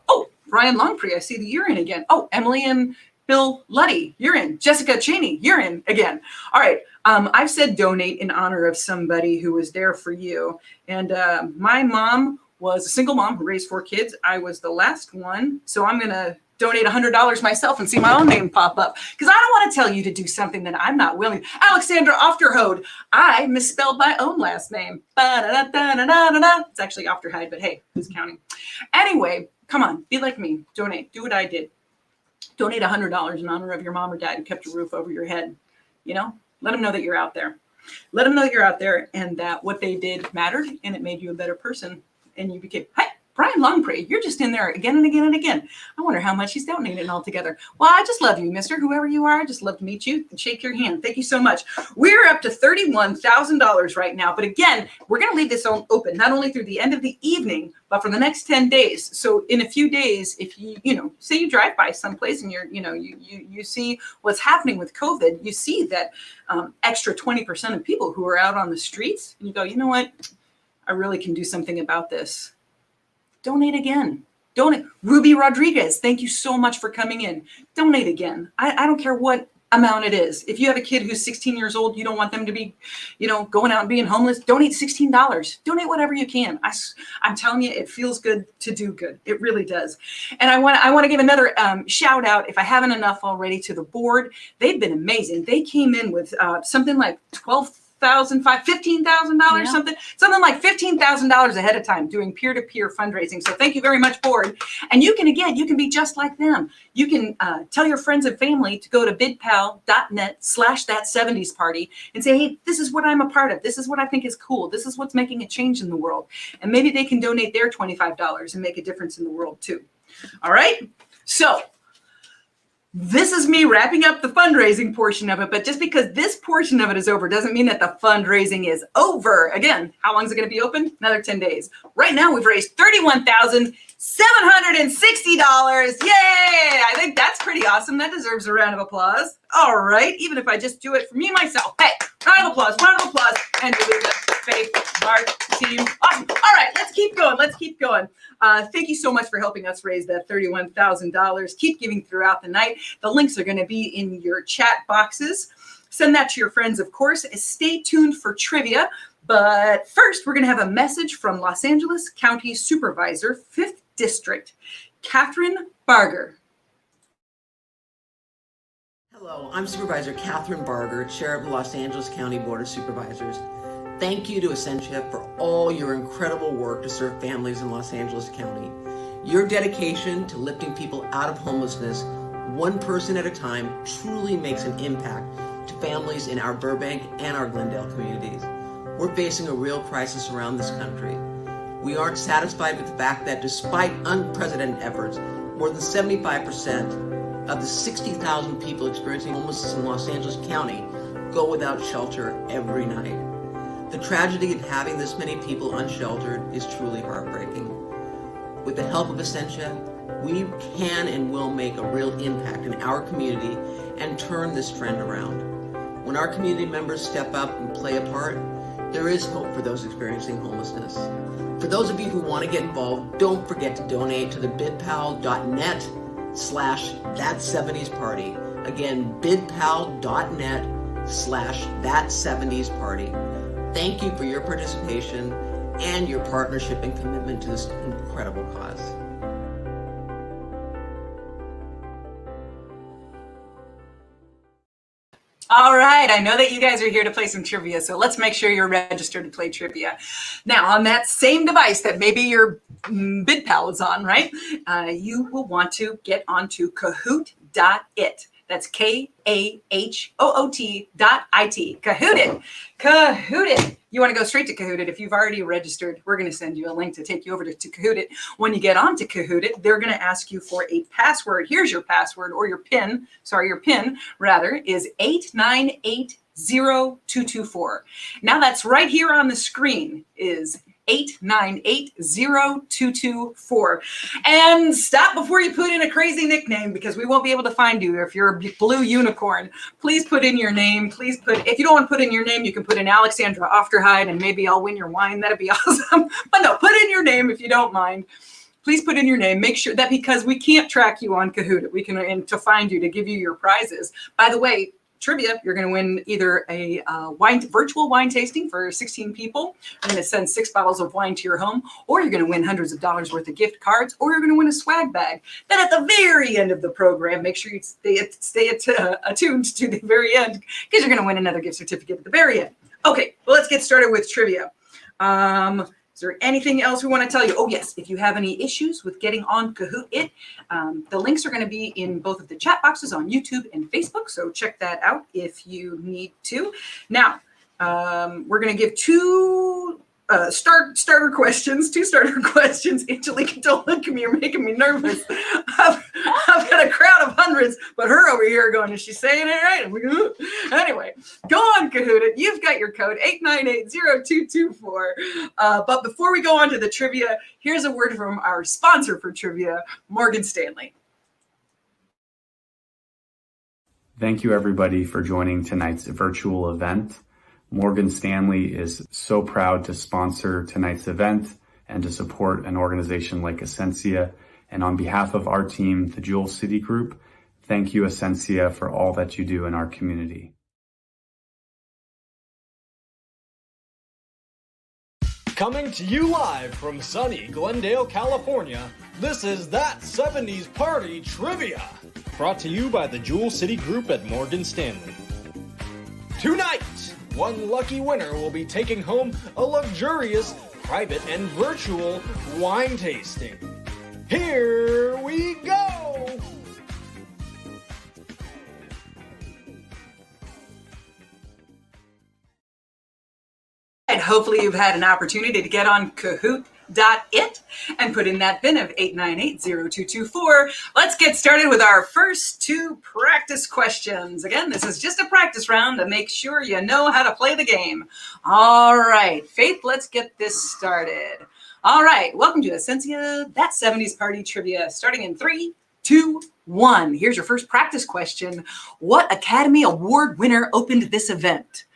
Brian Longpree, I see that you're in again. Oh, Emily and Bill Luddy, you're in. Jessica Cheney, you're in again. All right, I've said donate in honor of somebody who was there for you. And my mom was a single mom who raised 4 kids. I was the last one. So I'm going to donate $100 myself and see my own name pop up, because I don't want to tell you to do something that I'm not willing. Alexandra Ofterhode. I misspelled my own last name. It's actually Ofterhide, but hey, who's counting? Anyway, come on, be like me. Donate. Do what I did. Donate $100 in honor of your mom or dad who kept a roof over your head. You know, let them know that you're out there. Let them know you're out there and that what they did mattered and it made you a better person. And you became, hey, Brian Longpre, you're just in there again and again and again. I wonder how much he's donating altogether. Well, I just love you, mister, whoever you are. I just love to meet you and shake your hand. Thank you so much. We're up to $31,000 right now. But again, we're going to leave this open, not only through the end of the evening, but for the next 10 days. So in a few days, if you say you drive by someplace and you see what's happening with COVID, you see that extra 20% of people who are out on the streets, and you go, you know what? I really can do something about this. Donate again. Donate. Ruby Rodriguez, thank you so much for coming in. Donate again. I don't care what amount it is. If you have a kid who's 16 years old, you don't want them to be, going out and being homeless, donate $16. Donate whatever you can. I'm telling you, it feels good to do good. It really does. And I want to give another shout out, if I haven't enough already, to the board. They've been amazing. They came in with something like $15,000, something like $15,000 ahead of time doing peer-to-peer fundraising. So thank you very much, board. And you can be just like them. You can tell your friends and family to go to bidpal.net/that70's party and say, hey, this is what I'm a part of. This is what I think is cool. This is what's making a change in the world. And maybe they can donate their $25 and make a difference in the world too. All right. So this is me wrapping up the fundraising portion of it, but just because this portion of it is over doesn't mean that the fundraising is over. Again, how long is it going to be open? Another 10 days. Right now, we've raised $31,760. Yay! I think that's pretty awesome. That deserves a round of applause. All right, even if I just do it for me myself. Hey, round of applause, and Julia, Faith, Mark, team. Awesome. All right, let's keep going. Thank you so much for helping us raise that $31,000. Keep giving throughout the night. The links are going to be in your chat boxes. Send that to your friends, of course. Stay tuned for trivia. But first, we're going to have a message from Los Angeles County Supervisor, 5th District, Catherine Barger. Hello, I'm Supervisor Catherine Barger, Chair of the Los Angeles County Board of Supervisors. Thank you to Ascencia for all your incredible work to serve families in Los Angeles County. Your dedication to lifting people out of homelessness, one person at a time, truly makes an impact to families in our Burbank and our Glendale communities. We're facing a real crisis around this country. We aren't satisfied with the fact that despite unprecedented efforts, more than 75% of the 60,000 people experiencing homelessness in Los Angeles County go without shelter every night. The tragedy of having this many people unsheltered is truly heartbreaking. With the help of Ascencia, we can and will make a real impact in our community and turn this trend around. When our community members step up and play a part, there is hope for those experiencing homelessness. For those of you who want to get involved, don't forget to donate to the bidpal.net/that70's party. Again, bidpal.net/that70's party. Thank you for your participation and your partnership and commitment to this incredible cause. All right, I know that you guys are here to play some trivia, so let's make sure you're registered to play trivia. Now, on that same device that maybe your BidPal is on, right? You will want to get onto Kahoot.it. That's KAHOOT.IT. Kahoot.it. Kahoot.it. You want to go straight to Kahoot.it. If you've already registered, we're going to send you a link to take you over to Kahoot.it. When you get onto Kahoot.it, they're going to ask you for a password. Here's your password, or your PIN. Sorry, your PIN, rather, is 8980224. Now that's right here on the screen is 8980224. And stop before you put in a crazy nickname, because we won't be able to find you if you're a blue unicorn. Please put in your name. Please put, if you don't want to put in your name, you can put in Alexandra Ofterhide and maybe I'll win your wine. That'd be awesome. But no, put in your name if you don't mind. Please put in your name. Make sure that, because we can't track you on Kahoot, we can, and to find you, to give you your prizes. By the way, trivia, you're going to win either a virtual wine tasting for 16 people. You're going to send 6 bottles of wine to your home, or you're going to win hundreds of dollars worth of gift cards, or you're going to win a swag bag. Then at the very end of the program, make sure you stay attuned to the very end, because you're going to win another gift certificate at the very end. Okay, well, let's get started with trivia. Is there anything else we want to tell you? Oh, yes. If you have any issues with getting on Kahoot, the links are going to be in both of the chat boxes on YouTube and Facebook. So check that out if you need to. Now, we're going to give two starter questions. Angelica, don't look at me. You're making me nervous. I've got a crowd of hundreds, but her over here going, is she saying it right? I'm like, ugh. Anyway, go on, Kahoot. You've got your code 8980224. But before we go on to the trivia, here's a word from our sponsor for trivia, Morgan Stanley. Thank you, everybody, for joining tonight's virtual event. Morgan Stanley is so proud to sponsor tonight's event and to support an organization like Ascencia. And on behalf of our team, the Jewel City Group, thank you, Ascencia, for all that you do in our community. Coming to you live from sunny Glendale, California, this is That 70's Party Trivia, brought to you by the Jewel City Group at Morgan Stanley. Tonight, one lucky winner will be taking home a luxurious, private, and virtual wine tasting. Here we go! And hopefully you've had an opportunity to get on Kahoot.it and put in that PIN of 8980224. Let's get started with our first 2 practice questions. Again, this is just a practice round to make sure you know how to play the game. All right, Faith, let's get this started. All right, welcome to Ascencia, That 70's Party Trivia, starting in 3, 2, 1. Here's your first practice question. What Academy Award winner opened this event?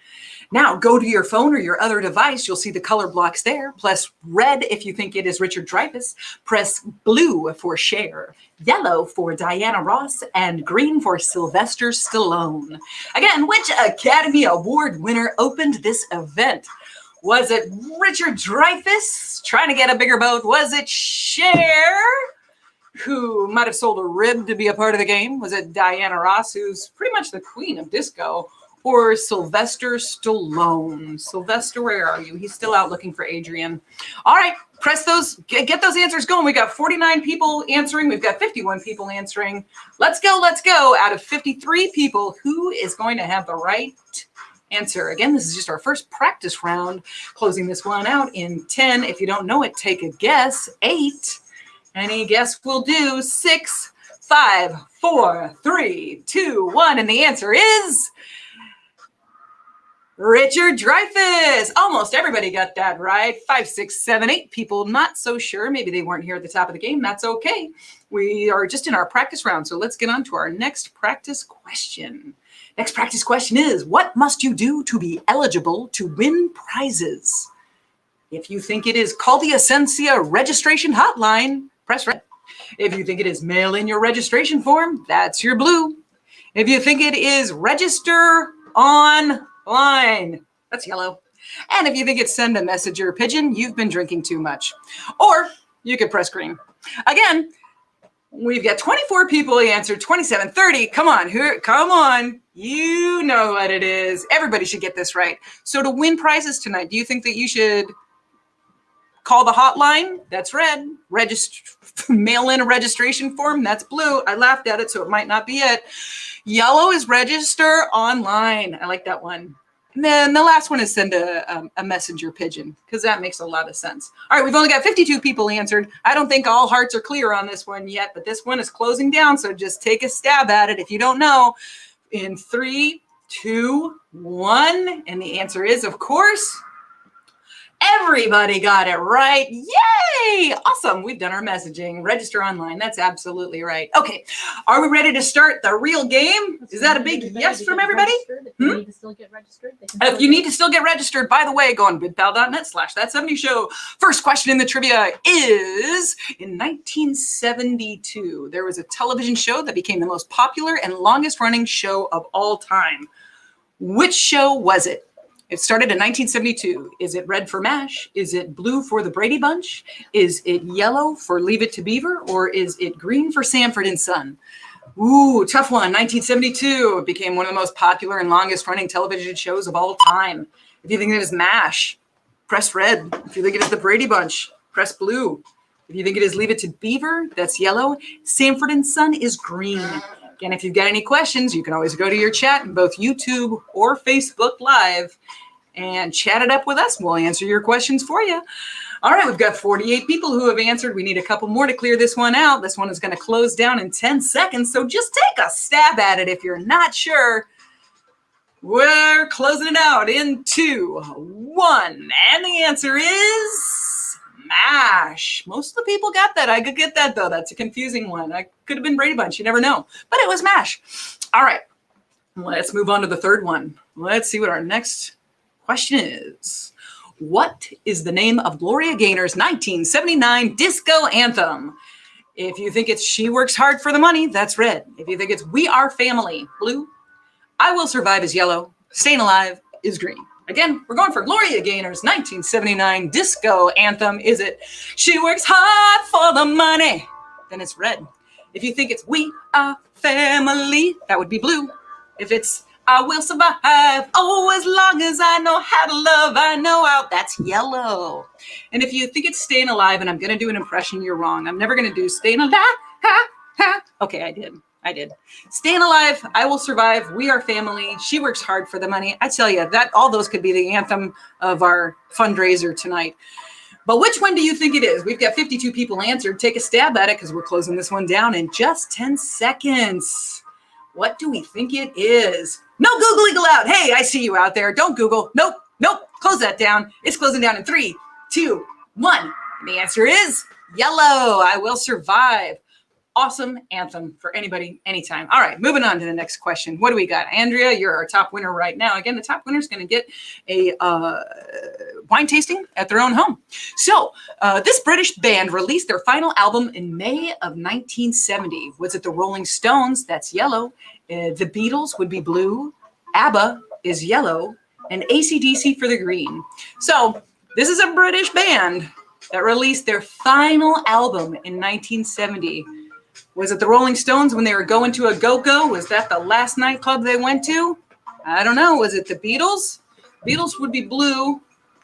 Now, go to your phone or your other device. You'll see the color blocks there. Press red if you think it is Richard Dreyfuss. Press blue for Cher, yellow for Diana Ross, and green for Sylvester Stallone. Again, which Academy Award winner opened this event? Was it Richard Dreyfuss, trying to get a bigger boat? Was it Cher, who might have sold a rib to be a part of the game? Was it Diana Ross, who's pretty much the queen of disco? Or Sylvester Stallone? Sylvester, where are you? He's still out looking for Adrian. All right, press those, get those answers going. We got 49 people answering. We've got 51 people answering. Let's go, let's go. Out of 53 people, who is going to have the right answer? Again, this is just our first practice round. Closing this one out in 10. If you don't know it, take a guess. 8. Any guess will do. 6, 5, 4, 3, 2, 1. And the answer is Richard Dreyfuss. Almost everybody got that right. 5, 6, 7, 8 people not so sure. Maybe they weren't here at the top of the game. That's okay. We are just in our practice round. So let's get on to our next practice question. Next practice question is, what must you do to be eligible to win prizes? If you think it is call the Ascencia registration hotline, press red. If you think it is mail in your registration form, that's your blue. If you think it is register online, that's yellow. And if you think it's send a message or a pigeon, you've been drinking too much. Or you could press green. Again, we've got 24 people answered, 27, 30. Come on, come on. You know what it is. Everybody should get this right. So to win prizes tonight, do you think that you should call the hotline? That's red. Mail in a registration form? That's blue. I laughed at it, so it might not be it. Yellow is register online. I like that one. And then the last one is send a messenger pigeon, because that makes a lot of sense. All right, we've only got 52 people answered. I don't think all hearts are clear on this one yet, but this one is closing down, so just take a stab at it if you don't know. In 3, 2, 1, and the answer is, of course, Everybody got it right. Yay! Awesome. We've done our messaging. Register online. That's absolutely right. Okay. Are we ready to start the real game? Is that a big yes from everybody? If you need to still get registered, If you need to still get registered, by the way, go on bigpal.net/that70show. First question in the trivia is, in 1972, there was a television show that became the most popular and longest running show of all time. Which show was it? It started in 1972. Is it red for MASH? Is it blue for the Brady Bunch? Is it yellow for Leave It to Beaver? Or is it green for Sanford and Son? Ooh, tough one. 1972. It became one of the most popular and longest running television shows of all time. If you think it is MASH, press red. If you think it is the Brady Bunch, press blue. If you think it is Leave It to Beaver, that's yellow. Sanford and Son is green. Again, if you've got any questions, you can always go to your chat in both YouTube or Facebook Live and chat it up with us. We'll answer your questions for you. All right, we've got 48 people who have answered. We need a couple more to clear this one out. This one is going to close down in 10 seconds, so just take a stab at it if you're not sure. We're closing it out in 2, 1, and the answer is MASH. Most of the people got that. I could get that, though. That's a confusing one. I could have been Brady Bunch. You never know. But it was MASH. All right. Let's move on to the third one. Let's see what our next question is. What is the name of Gloria Gaynor's 1979 disco anthem? If you think it's She Works Hard for the Money, that's red. If you think it's We Are Family, blue. I Will Survive is yellow. Staying Alive is green. Again, we're going for Gloria Gaynor's 1979 disco anthem. Is it She Works Hard for the Money? Then it's red. If you think it's We Are Family, that would be blue. If it's I Will Survive, oh, as long as I know how to love, I know how, that's yellow. And if you think it's Staying Alive, and I'm going to do an impression, you're wrong. I'm never going to do Staying Alive, ha, ha. Okay, I did. Staying Alive, I Will Survive, We Are Family, She Works Hard for the Money. I tell you, that all those could be the anthem of our fundraiser tonight. But which one do you think it is? We've got 52 people answered. Take a stab at it because we're closing this one down in just 10 seconds. What do we think it is? No Googling allowed. Hey, I see you out there. Don't Google. Nope. Close that down. It's closing down in 3, 2, 1. And the answer is yellow. I Will Survive. Awesome anthem for anybody, anytime. All right, moving on to the next question. What do we got? Andrea, you're our top winner right now. Again, the top winner is going to get a wine tasting at their own home. So this British band released their final album in May of 1970. Was it the Rolling Stones? That's yellow. The Beatles would be blue. ABBA is yellow. And AC/DC for the green. So this is a British band that released their final album in 1970. Was it the Rolling Stones when they were going to a go-go? Was that the last nightclub they went to? I don't know. Was it the Beatles? Beatles would be blue.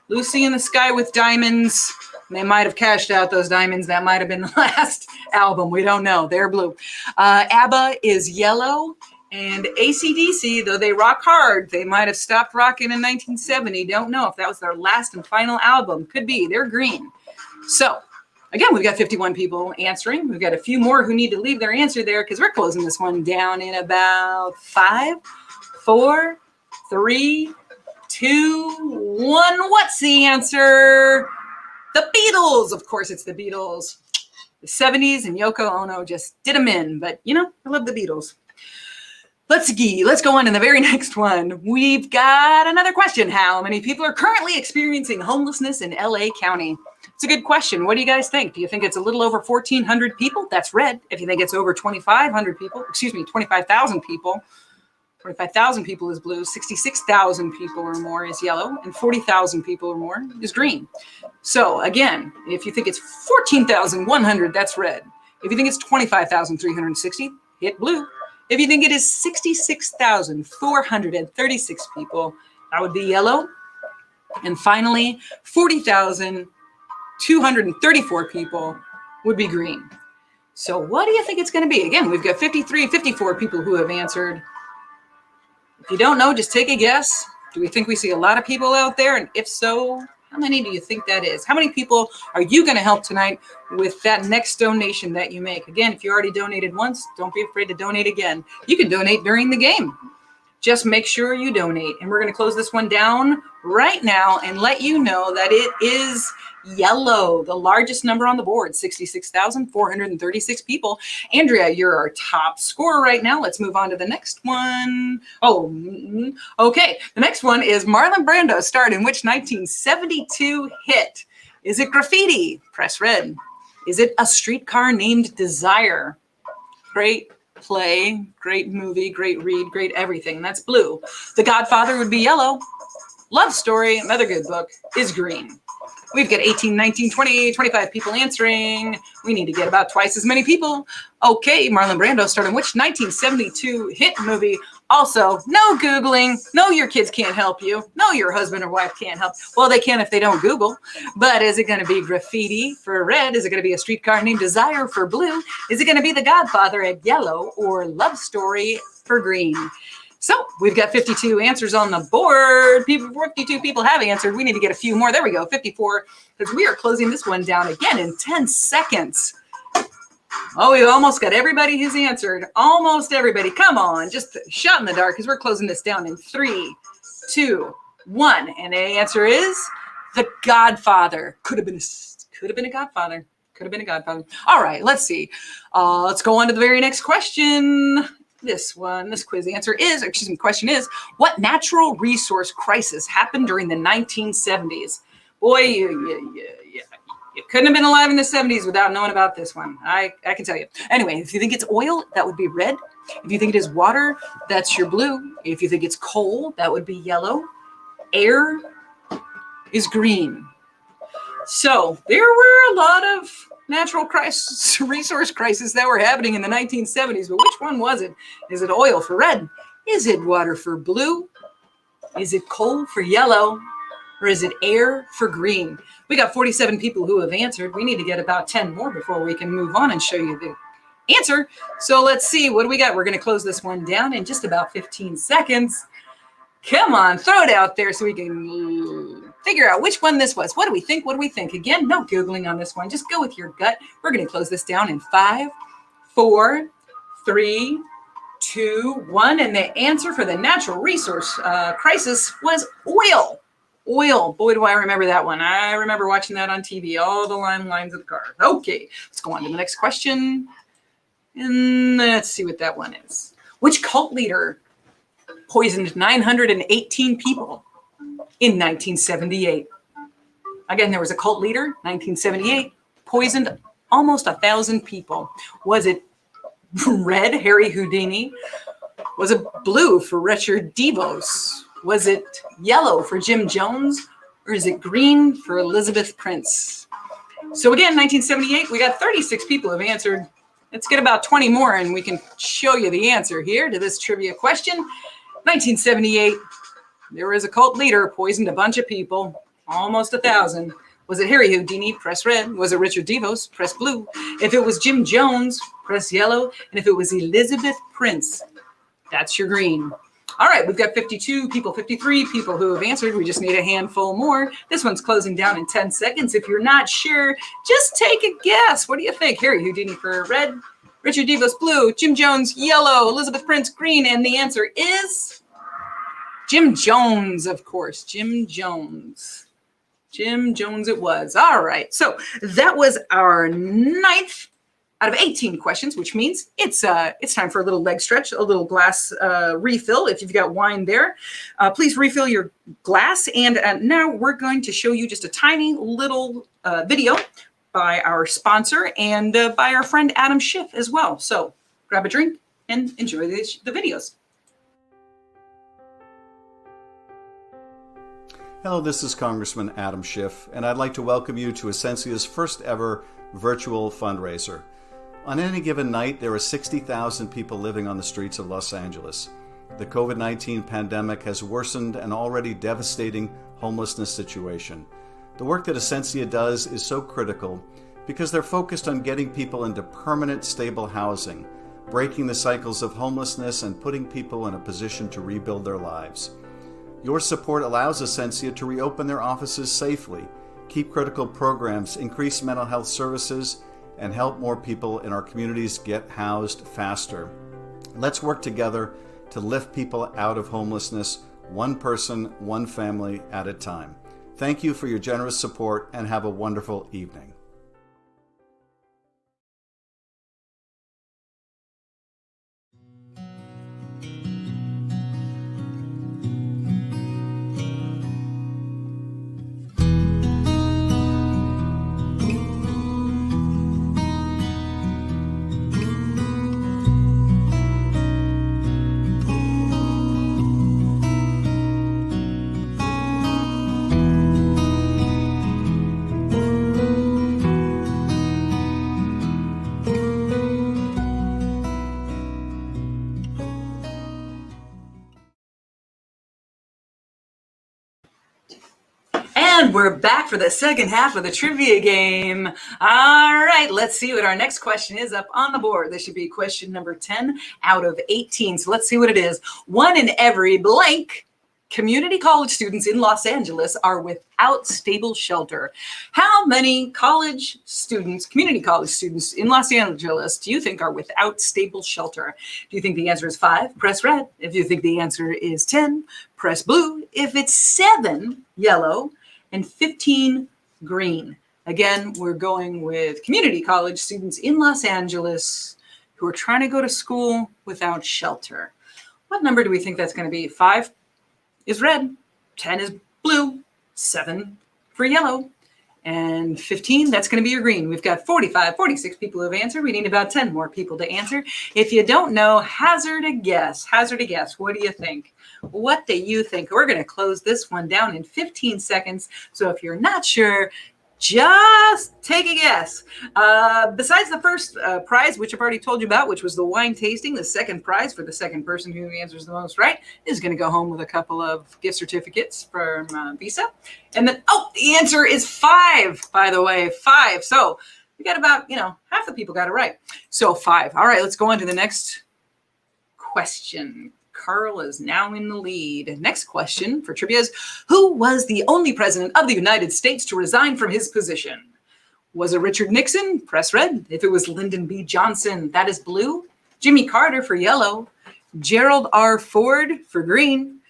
Lucy in the Sky with Diamonds. They might have cashed out those diamonds. That might have been the last album. We don't know. They're blue. ABBA is yellow. And AC/DC, though they rock hard, they might have stopped rocking in 1970. Don't know if that was their last and final album. Could be. They're green. So, again, we've got 51 people answering. We've got a few more who need to leave their answer there because we're closing this one down in about 5, 4, 3, 2, 1. What's the answer? The Beatles. Of course, it's the Beatles. The 70s and Yoko Ono just did them in. But, you know, I love the Beatles. Let's go on to the very next one. We've got another question. How many people are currently experiencing homelessness in LA County? It's a good question. What do you guys think? Do you think it's a little over 1,400 people? That's red. If you think it's over 2,500 people, 25,000 people, 25,000 people is blue, 66,000 people or more is yellow, and 40,000 people or more is green. So again, if you think it's 14,100, that's red. If you think it's 25,360, hit blue. If you think it is 66,436 people, that would be yellow. And finally, 40,234 people would be green. So what do you think it's going to be? Again, we've got 54 people who have answered. If you don't know, just take a guess. Do we think we see a lot of people out there? And if so, how many do you think that is? How many people are you going to help tonight with that next donation that you make? Again, if you already donated once, don't be afraid to donate again. You can donate during the game. just make sure you donate. And we're going to close this one down right now and let you know that it is yellow, the largest number on the board, 66,436 people. Andrea, you're our top scorer right now. Let's move on to the next one. Okay. The next one is Marlon Brando starred in which 1972 hit? Is it Graffiti? Press red. Is it A Streetcar Named Desire? Great play, great movie, great read, great everything. That's blue. The Godfather would be yellow. Love Story, another good book, is green. We've got 18, 19, 20, 25 people answering. We need to get about twice as many people. Okay, Marlon Brando starred in which 1972 hit movie? Also, no Googling. No, your kids can't help you. No, your husband or wife can't help. Well, they can if they don't Google. But is it going to be Graffiti for red? Is it going to be A Streetcar Named Desire for blue? Is it going to be The Godfather at yellow or Love Story for green? So we've got 52 answers on the board. 52 people have answered. We need to get a few more. There we go, 54, because we are closing this one down again in 10 seconds. Oh, we almost got everybody who's answered. Almost everybody. Come on, just a shot in the dark, because we're closing this down in 3, 2, 1. And the answer is The Godfather. Could have been a Godfather. Could have been a Godfather. All right, let's see. Let's go on to the very next question. This quiz question is, what natural resource crisis happened during the 1970s? Boy, you couldn't have been alive in the 70s without knowing about this one. I can tell you. Anyway, if you think it's oil, that would be red. If you think it is water, that's your blue. If you think it's coal, that would be yellow. Air is green. So there were a lot of natural resource crises that were happening in the 1970s, but which one was it? Is it oil for red? Is it water for blue? Is it coal for yellow? Or is it air for green? We got 47 people who have answered. We need to get about 10 more before we can move on and show you the answer. So let's see, what do we got? We're going to close this one down in just about 15 seconds. Come on, throw it out there so we can figure out which one this was. What do we think? What do we think? Again, no Googling on this one. Just go with your gut. We're going to close this down in 5, 4, 3, 2, 1. And the answer for the natural resource crisis was oil. Oil. Boy, do I remember that one. I remember watching that on TV, all the lines of the car. Okay, let's go on to the next question. And let's see what that one is. Which cult leader poisoned 918 people in 1978? Again, there was a cult leader, 1978, poisoned almost 1,000 people. Was it red, Harry Houdini? Was it blue for Richard DeVos? Was it yellow for Jim Jones? Or is it green for Elizabeth Prince? So again, 1978, we got 36 people have answered. Let's get about 20 more and we can show you the answer here to this trivia question. 1978, there was a cult leader, poisoned a bunch of people, almost 1,000. Was it Harry Houdini? Press red. Was it Richard DeVos? Press blue. If it was Jim Jones, press yellow. And if it was Elizabeth Prince, that's your green. All right, we've got 52 people, 53 people who have answered. We just need a handful more. This one's closing down in 10 seconds. If you're not sure, just take a guess. What do you think? Harry Houdini for red, Richard DeVos blue, Jim Jones yellow, Elizabeth Prince green, and the answer is Jim Jones, of course. Jim Jones. Jim Jones it was. All right, so that was our 9th out of 18 questions, which means it's time for a little leg stretch, a little glass refill. If you've got wine there, please refill your glass. And now we're going to show you just a tiny little video by our sponsor and by our friend Adam Schiff as well. So grab a drink and enjoy the videos. Hello, this is Congressman Adam Schiff, and I'd like to welcome you to Ascencia's first ever virtual fundraiser. On any given night, there are 60,000 people living on the streets of Los Angeles. The COVID-19 pandemic has worsened an already devastating homelessness situation. The work that Ascencia does is so critical because they're focused on getting people into permanent, stable housing, breaking the cycles of homelessness and putting people in a position to rebuild their lives. Your support allows Ascencia to reopen their offices safely, keep critical programs, increase mental health services, and help more people in our communities get housed faster. Let's work together to lift people out of homelessness, one person, one family at a time. Thank you for your generous support and have a wonderful evening. And we're back for the second half of the trivia game. All right, let's see what our next question is up on the board. This should be question number 10 out of 18. So let's see what it is. One in every blank community college students in Los Angeles are without stable shelter. How many college students, community college students in Los Angeles do you think are without stable shelter? Do you think the answer is 5? Press red. If you think the answer is 10, press blue. If it's 7, yellow, and 15, green. Again, we're going with community college students in Los Angeles who are trying to go to school without shelter. What number do we think that's going to be? 5 is red, 10 is blue, 7 for yellow, and 15, that's going to be your green. We've got 45, 46 people who have answered. We need about 10 more people to answer. If you don't know, hazard a guess. Hazard a guess. What do you think? What do you think? We're going to close this one down in 15 seconds. So if you're not sure, just take a guess. Besides the first prize, which I've already told you about, which was the wine tasting, the second prize for the second person who answers the most right is going to go home with a couple of gift certificates from Visa. And then, the answer is 5, by the way, 5. So we got about, half the people got it right. So 5. All right, let's go on to the next question. Carl is now in the lead. Next question for trivia is, who was the only president of the United States to resign from his position? Was it Richard Nixon? Press red. If it was Lyndon B. Johnson, that is blue. Jimmy Carter for yellow. Gerald R. Ford for green.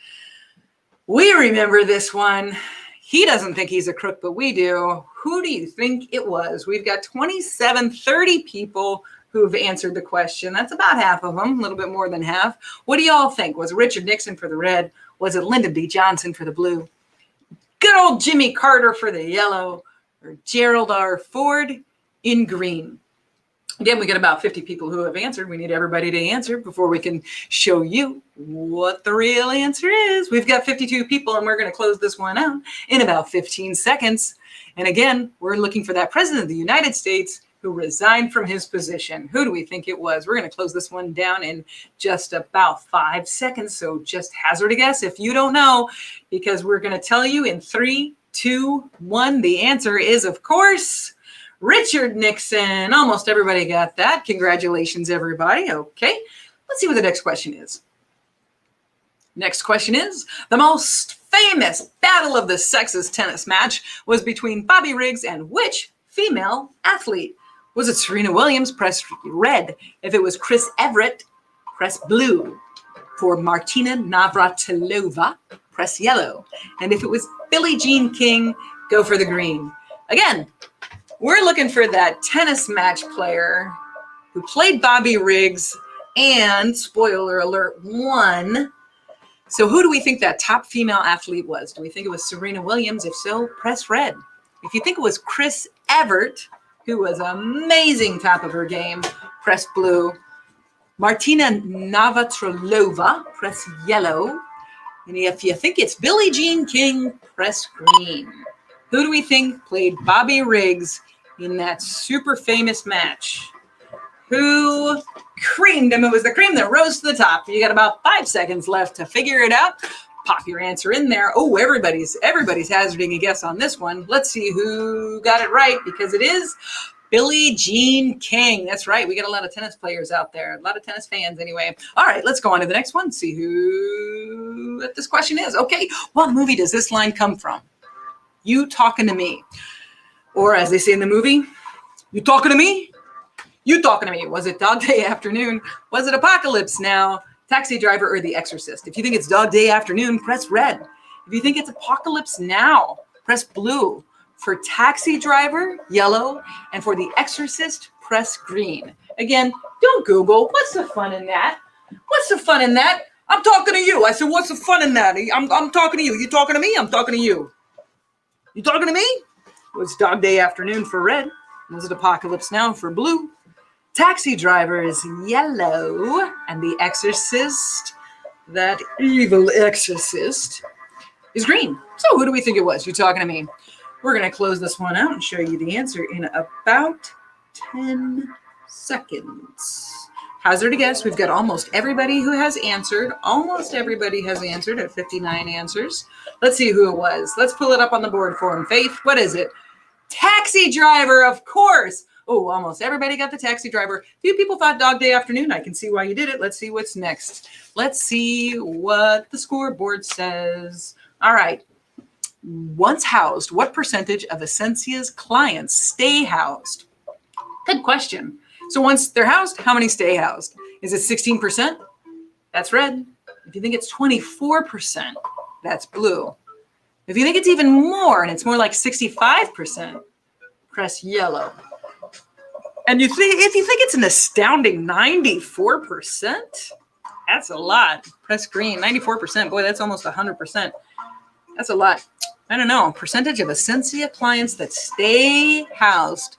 We remember this one. He doesn't think he's a crook, but we do. Who do you think it was? We've got 30 people who've answered the question. That's about half of them, a little bit more than half. What do y'all think? Was it Richard Nixon for the red? Was it Lyndon B. Johnson for the blue? Good old Jimmy Carter for the yellow, or Gerald R. Ford in green? Again, we got about 50 people who have answered. We need everybody to answer before we can show you what the real answer is. We've got 52 people, and we're going to close this one out in about 15 seconds. And again, we're looking for that president of the United States who resigned from his position. Who do we think it was? We're going to close this one down in just about 5 seconds. So just hazard a guess if you don't know, because we're going to tell you in 3, 2, 1. The answer is, of course, Richard Nixon. Almost everybody got that. Congratulations, everybody. Okay, let's see what the next question is. Next question is, the most famous battle of the sexes tennis match was between Bobby Riggs and which female athlete? Was it Serena Williams? Press red. If it was Chris Everett, press blue. For Martina Navratilova, press yellow. And if it was Billie Jean King, go for the green. Again, we're looking for that tennis match player who played Bobby Riggs and, spoiler alert, won. So who do we think that top female athlete was? Do we think it was Serena Williams? If so, press red. If you think it was Chris Evert, who was amazing top of her game, press blue. Martina Navratilova, press yellow. And if you think it's Billie Jean King, press green. Who do we think played Bobby Riggs in that super famous match? Who creamed him? It was the cream that rose to the top. You got about 5 seconds left to figure it out. Pop your answer in there. Oh, everybody's hazarding a guess on this one. Let's see who got it right, because it is Billie Jean King. That's right. We got a lot of tennis players out there, a lot of tennis fans anyway. All right, let's go on to the next one. See who this question is. Okay, what movie does this line come from? You talking to me. Or as they say in the movie, you talking to me? You talking to me. Was it Dog Day Afternoon? Was it Apocalypse Now? Taxi Driver or The Exorcist. If you think it's Dog Day Afternoon, press red. If you think it's Apocalypse Now, press blue. For Taxi Driver, yellow. And for The Exorcist, press green. Again, don't Google. What's the fun in that? What's the fun in that? I'm talking to you. I said, what's the fun in that? I'm talking to you. You talking to me? I'm talking to you. You talking to me? It was Dog Day Afternoon for red. Was it Apocalypse Now for blue? Taxi Driver is yellow. And The Exorcist, that evil exorcist, is green. So who do we think it was? You talking to me? We're going to close this one out and show you the answer in about 10 seconds. Hazard a guess. We've got almost everybody who has answered. Almost everybody has answered at 59 answers. Let's see who it was. Let's pull it up on the board for him. Faith, what is it? Taxi Driver, of course. Oh, almost everybody got the Taxi Driver. Few people thought Dog Day Afternoon. I can see why you did it. Let's see what's next. Let's see what the scoreboard says. All right. Once housed, what percentage of Ascencia's clients stay housed? Good question. So once they're housed, how many stay housed? Is it 16%? That's red. If you think it's 24%, that's blue. If you think it's even more and it's more like 65%, press yellow. And if you think it's an astounding 94%, that's a lot. Press green. 94%. Boy, that's almost 100%. That's a lot. I don't know. Percentage of Ascencia clients that stay housed.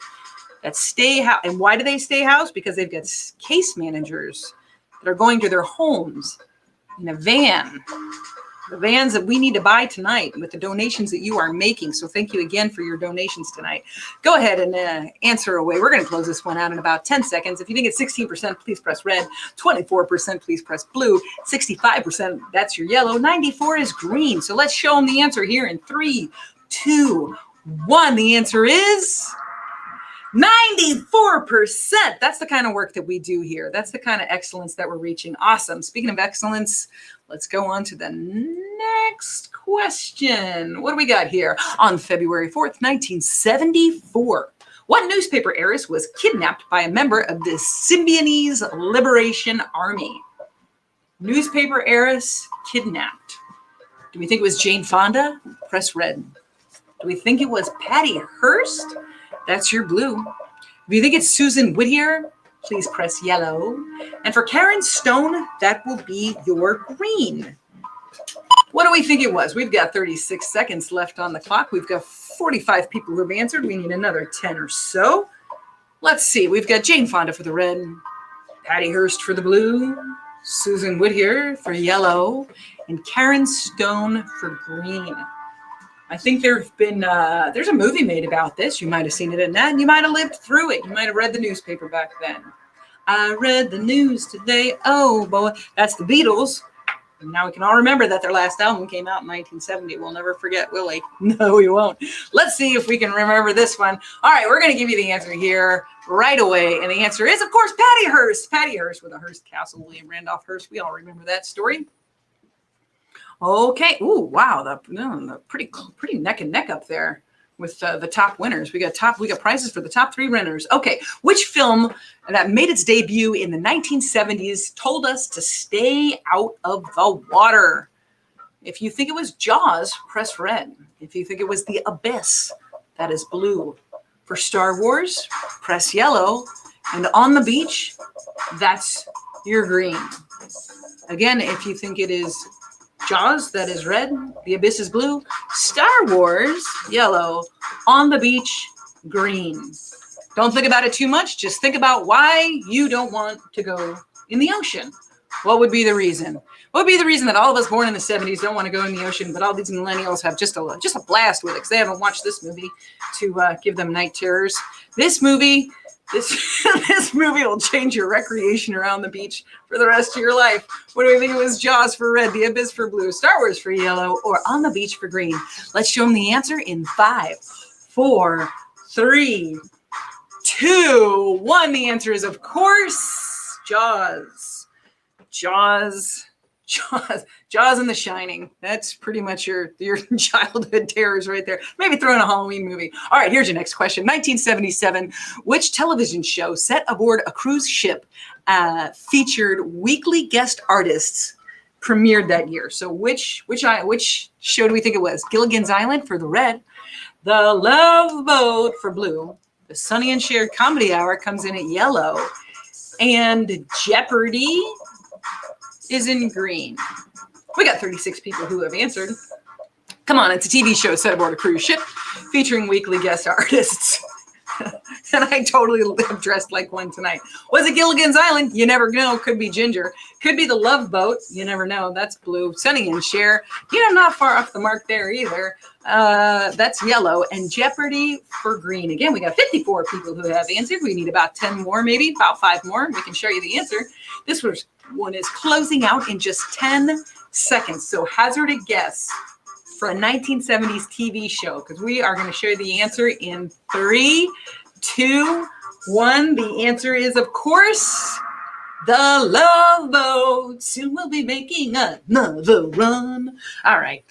And why do they stay housed? Because they've got case managers that are going to their homes in a van. The vans that we need to buy tonight with the donations that you are making. So thank you again for your donations tonight. Go ahead and answer away. We're going to close this one out in about 10 seconds. If you think it's 16%, please press red. 24%, please press blue. 65%, that's your yellow. 94 is green. So let's show them the answer here in 3, 2, 1. The answer is 94%. That's the kind of work that we do here. That's the kind of excellence that we're reaching. Awesome. Speaking of excellence, let's go on to the next question. What do we got here? On February 4th, 1974, what newspaper heiress was kidnapped by a member of the Symbionese Liberation Army? Newspaper heiress kidnapped. Do we think it was Jane Fonda? Press red. Do we think it was Patty Hearst? That's your blue. If you think it's Susan Whittier, please press yellow. And for Karen Stone, that will be your green. What do we think it was? We've got 36 seconds left on the clock. We've got 45 people who have answered. We need another 10 or so. Let's see. We've got Jane Fonda for the red, Patty Hearst for the blue, Susan Whittier for yellow, and Karen Stone for green. I think there's a movie made about this. You might have seen it in that, and you might have lived through it. You might have read the newspaper back then. I read the news today. Oh, boy. That's the Beatles. And now we can all remember that their last album came out in 1970. We'll never forget, will we? No, we won't. Let's see if we can remember this one. All right, we're going to give you the answer here right away. And the answer is, of course, Patty Hearst. Patty Hearst with the Hearst Castle, William Randolph Hearst. We all remember that story. Okay. Ooh, wow. The pretty neck and neck up there with the top winners. We got prizes for the top 3 winners. Okay. Which film that made its debut in the 1970s told us to stay out of the water? If you think it was Jaws, press red. If you think it was The Abyss, that is blue. For Star Wars, press yellow. And On the Beach, that's your green. Again, if you think it is Jaws, that is red. The Abyss is blue. Star Wars, yellow. On the Beach, green. Don't think about it too much. Just think about why you don't want to go in the ocean. What would be the reason? What would be the reason that all of us born in the 70s don't want to go in the ocean, but all these millennials have just a blast with it because they haven't watched this movie to give them night terrors? This movie will change your recreation around the beach for the rest of your life. What do we think it was? Jaws for red, The Abyss for blue, Star Wars for yellow, or On the Beach for green? Let's show them the answer in 5, 4, 3, 2, 1. The answer is, of course, Jaws. Jaws Jaws and The Shining. That's pretty much your childhood terrors right there. Maybe throw in a Halloween movie. All right, here's your next question. 1977, which television show set aboard a cruise ship featured weekly guest artists premiered that year? So which show do we think it was? Gilligan's Island for the red, The Love Boat for blue, the Sonny and Cher Comedy Hour comes in at yellow, and Jeopardy is in green. We got 36 people who have answered. Come on, it's a TV show set aboard a cruise ship featuring weekly guest artists. And I totally dressed like one tonight. Was it Gilligan's Island? You never know. Could be Ginger. Could be The Love Boat. You never know. That's blue. Sonny and Cher. Not far off the mark there either. That's yellow. And Jeopardy for green. Again, we got 54 people who have answered. We need about 10 more, maybe about 5 more. We can show you the answer. This one is closing out in just 10 seconds. So hazard a guess for a 1970s TV show, because we are going to show you the answer in 3, 2, 1. The answer is, of course, The Love Boat. Soon we'll be making another run. All right.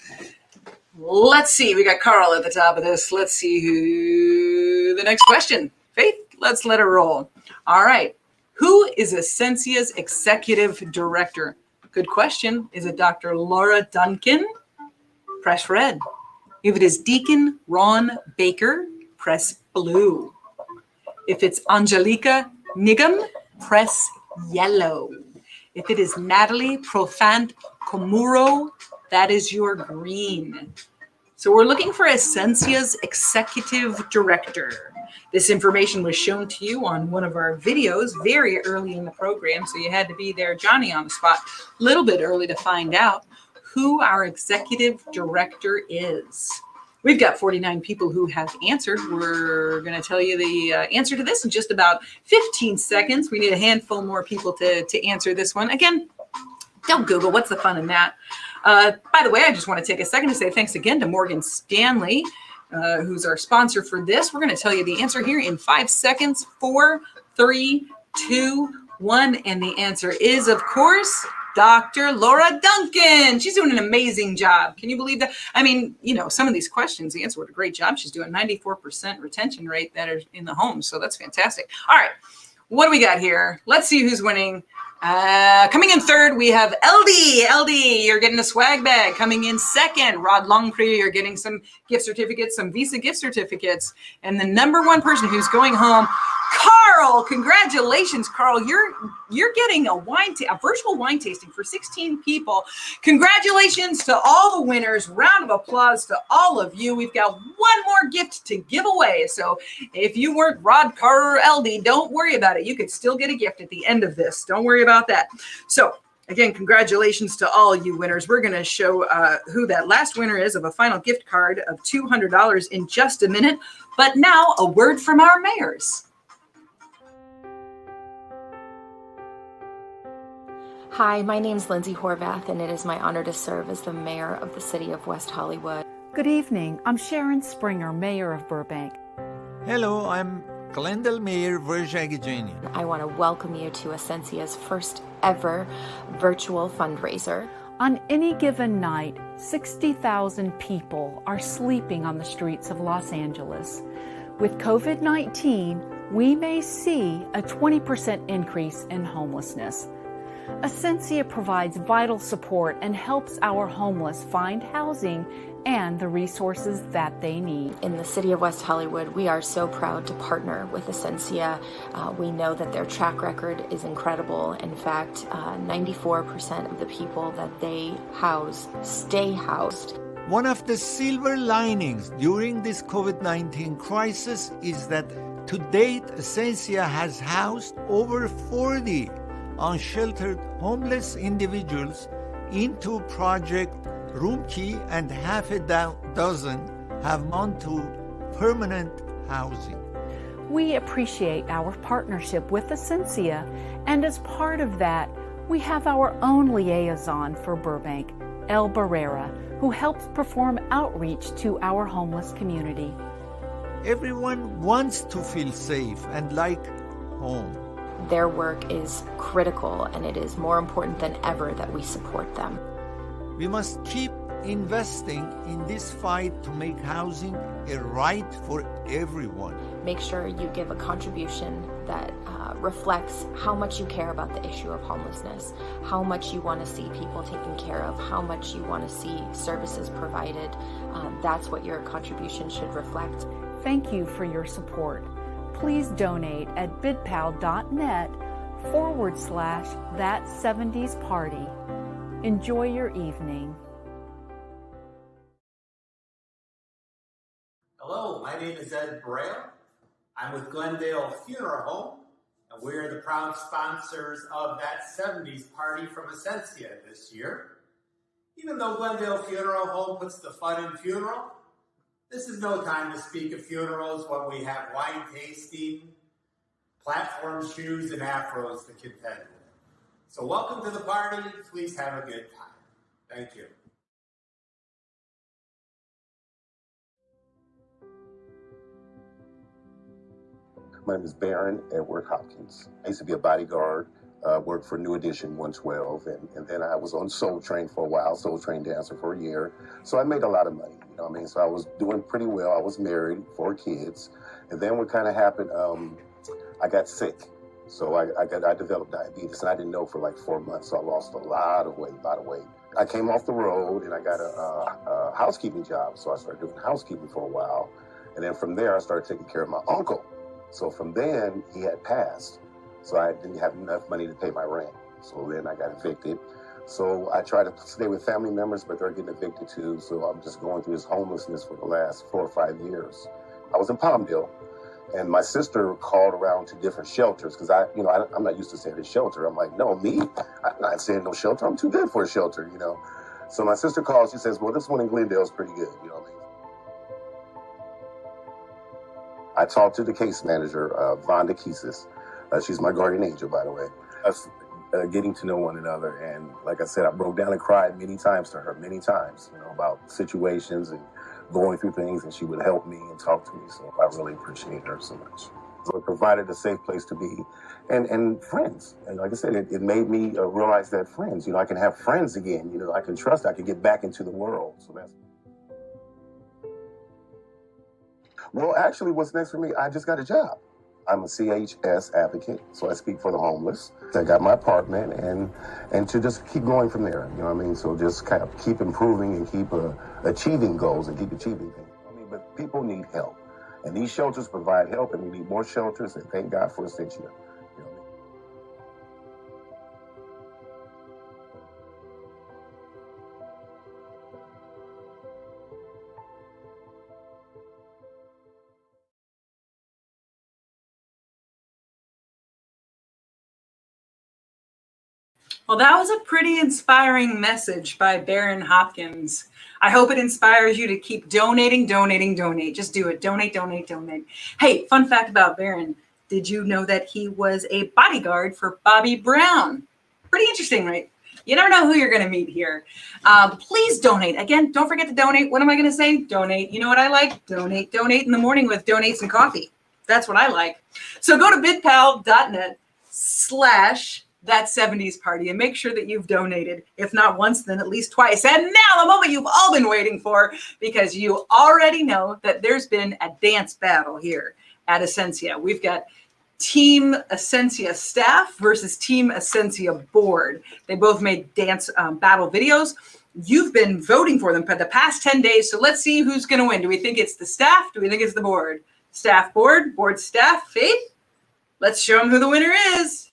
Let's see. We got Carl at the top of this. Let's see who the next question. Faith, let's let it roll. All right. Who is Ascencia's executive director? Good question. Is it Dr. Laura Duncan? Press red. If it is Deacon Ron Baker, press blue. If it's Angelica Nigam, press yellow. If it is Natalie Profant Komuro, that is your green. So we're looking for Ascencia's executive director. This information was shown to you on one of our videos very early in the program, so you had to be there, Johnny, on the spot, a little bit early to find out who our executive director is. We've got 49 people who have answered. We're going to tell you the answer to this in just about 15 seconds. We need a handful more people to answer this one. Again, don't Google. What's the fun in that? By the way, I just want to take a second to say thanks again to Morgan Stanley, who's our sponsor for this. We're going to tell you the answer here in 5 seconds. 4, 3, 2, 1. And the answer is, of course, Dr. Laura Duncan. She's doing an amazing job. Can you believe that? I mean, some of these questions, the answer was a great job. She's doing 94% retention rate that are in the home. So that's fantastic. All right. What do we got here? Let's see who's winning. Coming in third, we have LD. LD, you're getting a swag bag. Coming in second, Rod Longpree, you're getting some gift certificates, some Visa gift certificates. And the number one person who's going home, Carl. Congratulations, Carl. You're getting a virtual wine tasting for 16 people. Congratulations to all the winners. Round of applause to all of you. We've got one more gift to give away. So if you weren't Rod, Carl, or LD, don't worry about it. You could still get a gift at the end of this. Don't worry about that. So again, congratulations to all you winners. We're going to show who that last winner is of a final gift card of $200 in just a minute. But now a word from our mayors. Hi, my name's Lindsay Horvath, and it is my honor to serve as the mayor of the city of West Hollywood. Good evening. I'm Sharon Springer, mayor of Burbank. Hello, I'm Glendale Mayor Verjagijanian. I want to welcome you to Ascencia's first ever virtual fundraiser. On any given night, 60,000 people are sleeping on the streets of Los Angeles. With COVID-19, we may see a 20% increase in homelessness. Ascencia provides vital support and helps our homeless find housing and the resources that they need. In the city of West Hollywood, we are so proud to partner with Ascencia. We know that their track record is incredible. In fact, 94% of the people that they house stay housed. One of the silver linings during this COVID-19 crisis is that to date, Ascencia has housed over 40 unsheltered homeless individuals into Project Roomkey, and half a dozen have gone to permanent housing. We appreciate our partnership with Ascencia, and as part of that, we have our own liaison for Burbank, El Barrera, who helps perform outreach to our homeless community. Everyone wants to feel safe and like home. Their work is critical, and it is more important than ever that we support them. We must keep investing in this fight to make housing a right for everyone. Make sure you give a contribution that reflects how much you care about the issue of homelessness, how much you want to see people taken care of, how much you want to see services provided. That's what your contribution should reflect. Thank you for your support. Please donate at bidpal.net/that70's party. Enjoy your evening. Hello, my name is Ed Braille. I'm with Glendale Funeral Home, and we are the proud sponsors of that 70's party from Ascencia this year. Even though Glendale Funeral Home puts the fun in funeral, this is no time to speak of funerals when we have wine tasting, platform shoes, and afros to contend with. So welcome to the party. Please have a good time. Thank you. My name is Baron Edward Hopkins. I used to be a bodyguard, worked for New Edition 112, and then I was on Soul Train for a while, Soul Train dancer for a year. So I made a lot of money, you know what I mean? So I was doing pretty well. I was married, 4 kids. And then what kind of happened, I got sick. So I developed diabetes, and I didn't know for like 4 months. So I lost a lot of weight. I came off the road, and I got a housekeeping job. So I started doing housekeeping for a while. And then from there, I started taking care of my uncle. So from then, he had passed. So I didn't have enough money to pay my rent. So then I got evicted. So I try to stay with family members, but they're getting evicted too. So I'm just going through this homelessness for the last 4 or 5 years. I was in Palmdale, and my sister called around to different shelters because I'm not used to saying a shelter. I'm like, no, me? I'm not saying no shelter. I'm too good for a shelter, you know. So my sister calls. She says, well, this one in Glendale is pretty good, you know what I mean? I talked to the case manager, Vonda Keesis. She's my guardian angel, by the way. Us getting to know one another. And like I said, I broke down and cried many times to her, you know, about situations and going through things. And she would help me and talk to me. So I really appreciate her so much. So it provided a safe place to be and friends. And like I said, it made me realize that friends, you know, I can have friends again. You know, I can trust, I can get back into the world. So that's. Well, actually, what's next for me? I just got a job. I'm a CHS advocate, so I speak for the homeless. I got my apartment, and to just keep going from there, you know what I mean? So just kind of keep improving and keep achieving goals and keep achieving things. I mean, but people need help, and these shelters provide help, and we need more shelters, and thank God for Ascencia. Well, that was a pretty inspiring message by Baron Hopkins. I hope it inspires you to keep donating. Just do it. Donate. Hey, fun fact about Baron. Did you know that he was a bodyguard for Bobby Brown? Pretty interesting, right? You never know who you're going to meet here. Please donate. Again, don't forget to donate. What am I going to say? Donate. You know what I like? Donate in the morning with donates and coffee. That's what I like. So go to bidpal.net/that70's party and make sure that you've donated, if not once, then at least twice. And now the moment you've all been waiting for, because you already know that there's been a dance battle here at Ascencia. We've got Team Ascencia staff versus Team Ascencia board. They both made dance battle videos. You've been voting for them for the past 10 days. So let's see who's going to win. Do we think it's the staff? Do we think it's the board? Staff, board, staff, Faith? Let's show them who the winner is.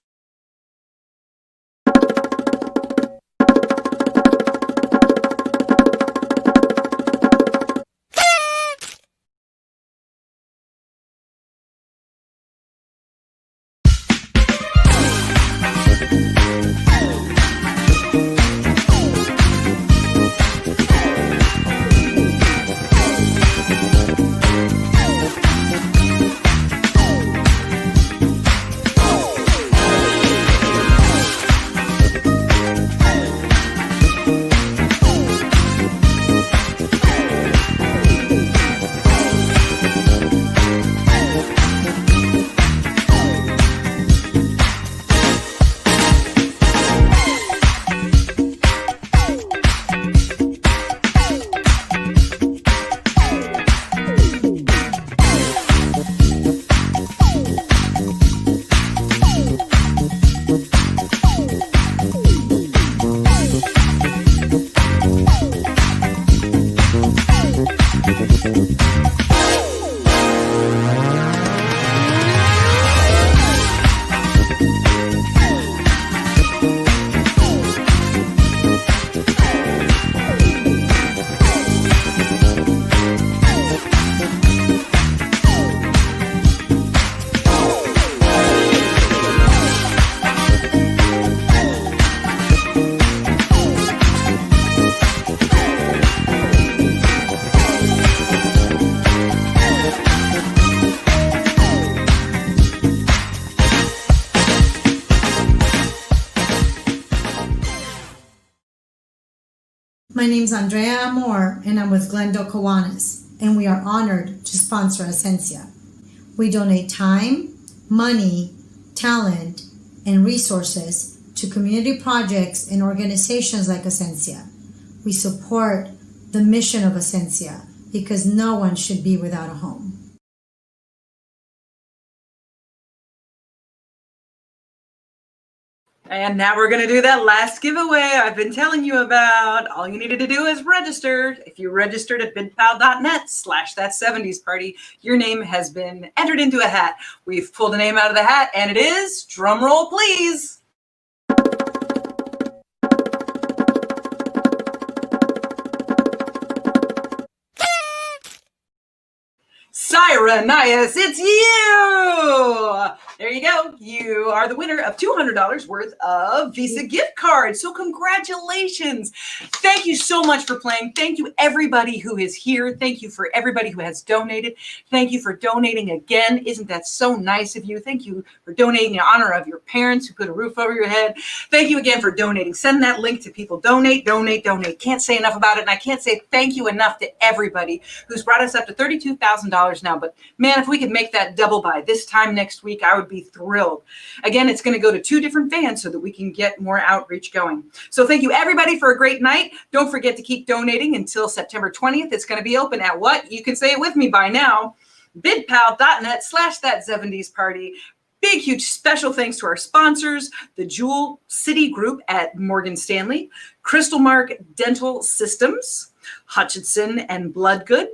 My name's Andrea Amor, and I'm with Glendale Kiwanis, and we are honored to sponsor Ascencia. We donate time, money, talent, and resources to community projects and organizations like Ascencia. We support the mission of Ascencia because no one should be without a home. And now we're going to do that last giveaway I've been telling you about. All you needed to do is register. If you registered at bidpal.net/that70s party, your name has been entered into a hat. We've pulled a name out of the hat, and it is, drum roll please, Cyrenias, it's you! There you go. You are the winner of $200 worth of Visa gift cards. So congratulations. Thank you so much for playing. Thank you everybody who is here. Thank you for everybody who has donated. Thank you for donating again. Isn't that so nice of you? Thank you for donating in honor of your parents who put a roof over your head. Thank you again for donating. Send that link to people. Donate, donate, donate. Can't say enough about it. And I can't say thank you enough to everybody who's brought us up to $32,000 now. But man, if we could make that double by this time next week, I would be thrilled. Again, it's going to go to 2 different vans so that we can get more outreach going. So thank you everybody for a great night. Don't forget to keep donating until September 20th. It's going to be open at what? You can say it with me by now. bidpal.net/that70s party. Big, huge special thanks to our sponsors, the Jewel City Group at Morgan Stanley, Crystal Mark Dental Systems, Hutchinson and Bloodgood,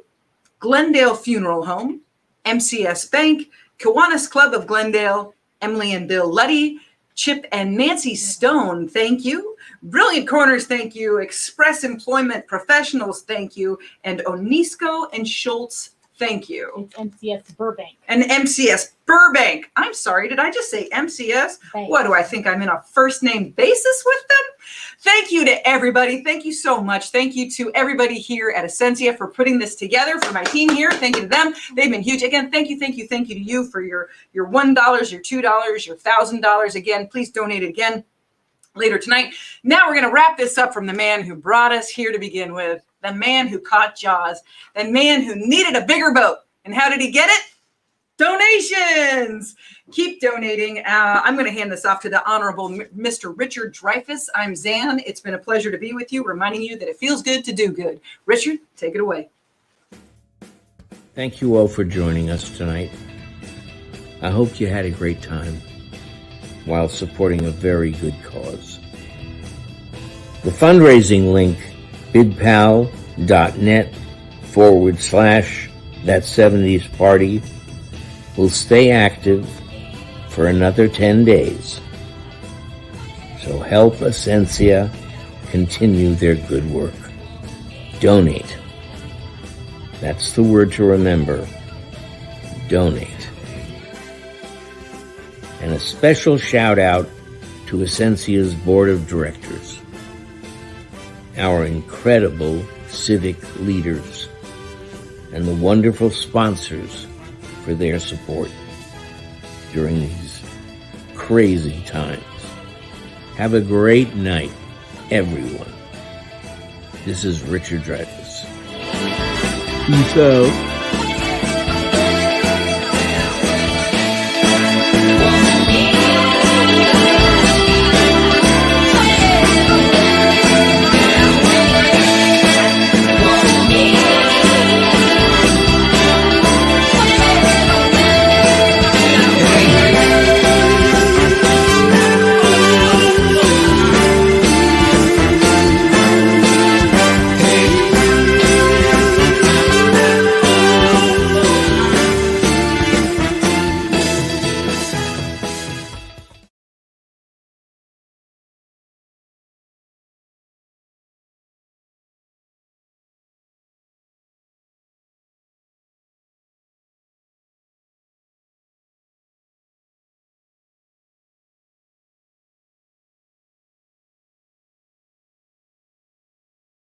Glendale Funeral Home, MCS Bank, Kiwanis Club of Glendale, Emily and Bill Luddy, Chip and Nancy Stone, thank you. Brilliant Corners, thank you. Express Employment Professionals, thank you. And Onisco and Schultz, thank you. It's MCS Burbank. And MCS Burbank. I'm sorry, did I just say MCS? Bank. What do I think? I'm in a first name basis with them? Thank you to everybody. Thank you so much. Thank you to everybody here at Ascencia for putting this together, for my team here. Thank you to them. They've been huge. Again, thank you to you for your $1, your $2, your $1,000. Again, please donate it again later tonight. Now we're going to wrap this up from the man who brought us here to begin with, the man who caught Jaws, the man who needed a bigger boat. And how did he get it? Donations. Keep donating. I'm going to hand this off to the Honorable Mr. Richard Dreyfuss. I'm Zan. It's been a pleasure to be with you, reminding you that it feels good to do good. Richard, take it away. Thank you all for joining us tonight. I hope you had a great time while supporting a very good cause. The fundraising link, bidpal.net/that70s party, will stay active for another 10 days. So help Ascencia continue their good work. Donate. That's the word to remember. Donate. And a special shout out to Ascencia's Board of Directors, our incredible civic leaders, and the wonderful sponsors for their support during these crazy times. Have a great night, everyone. This is Richard Dreyfuss. Peace out.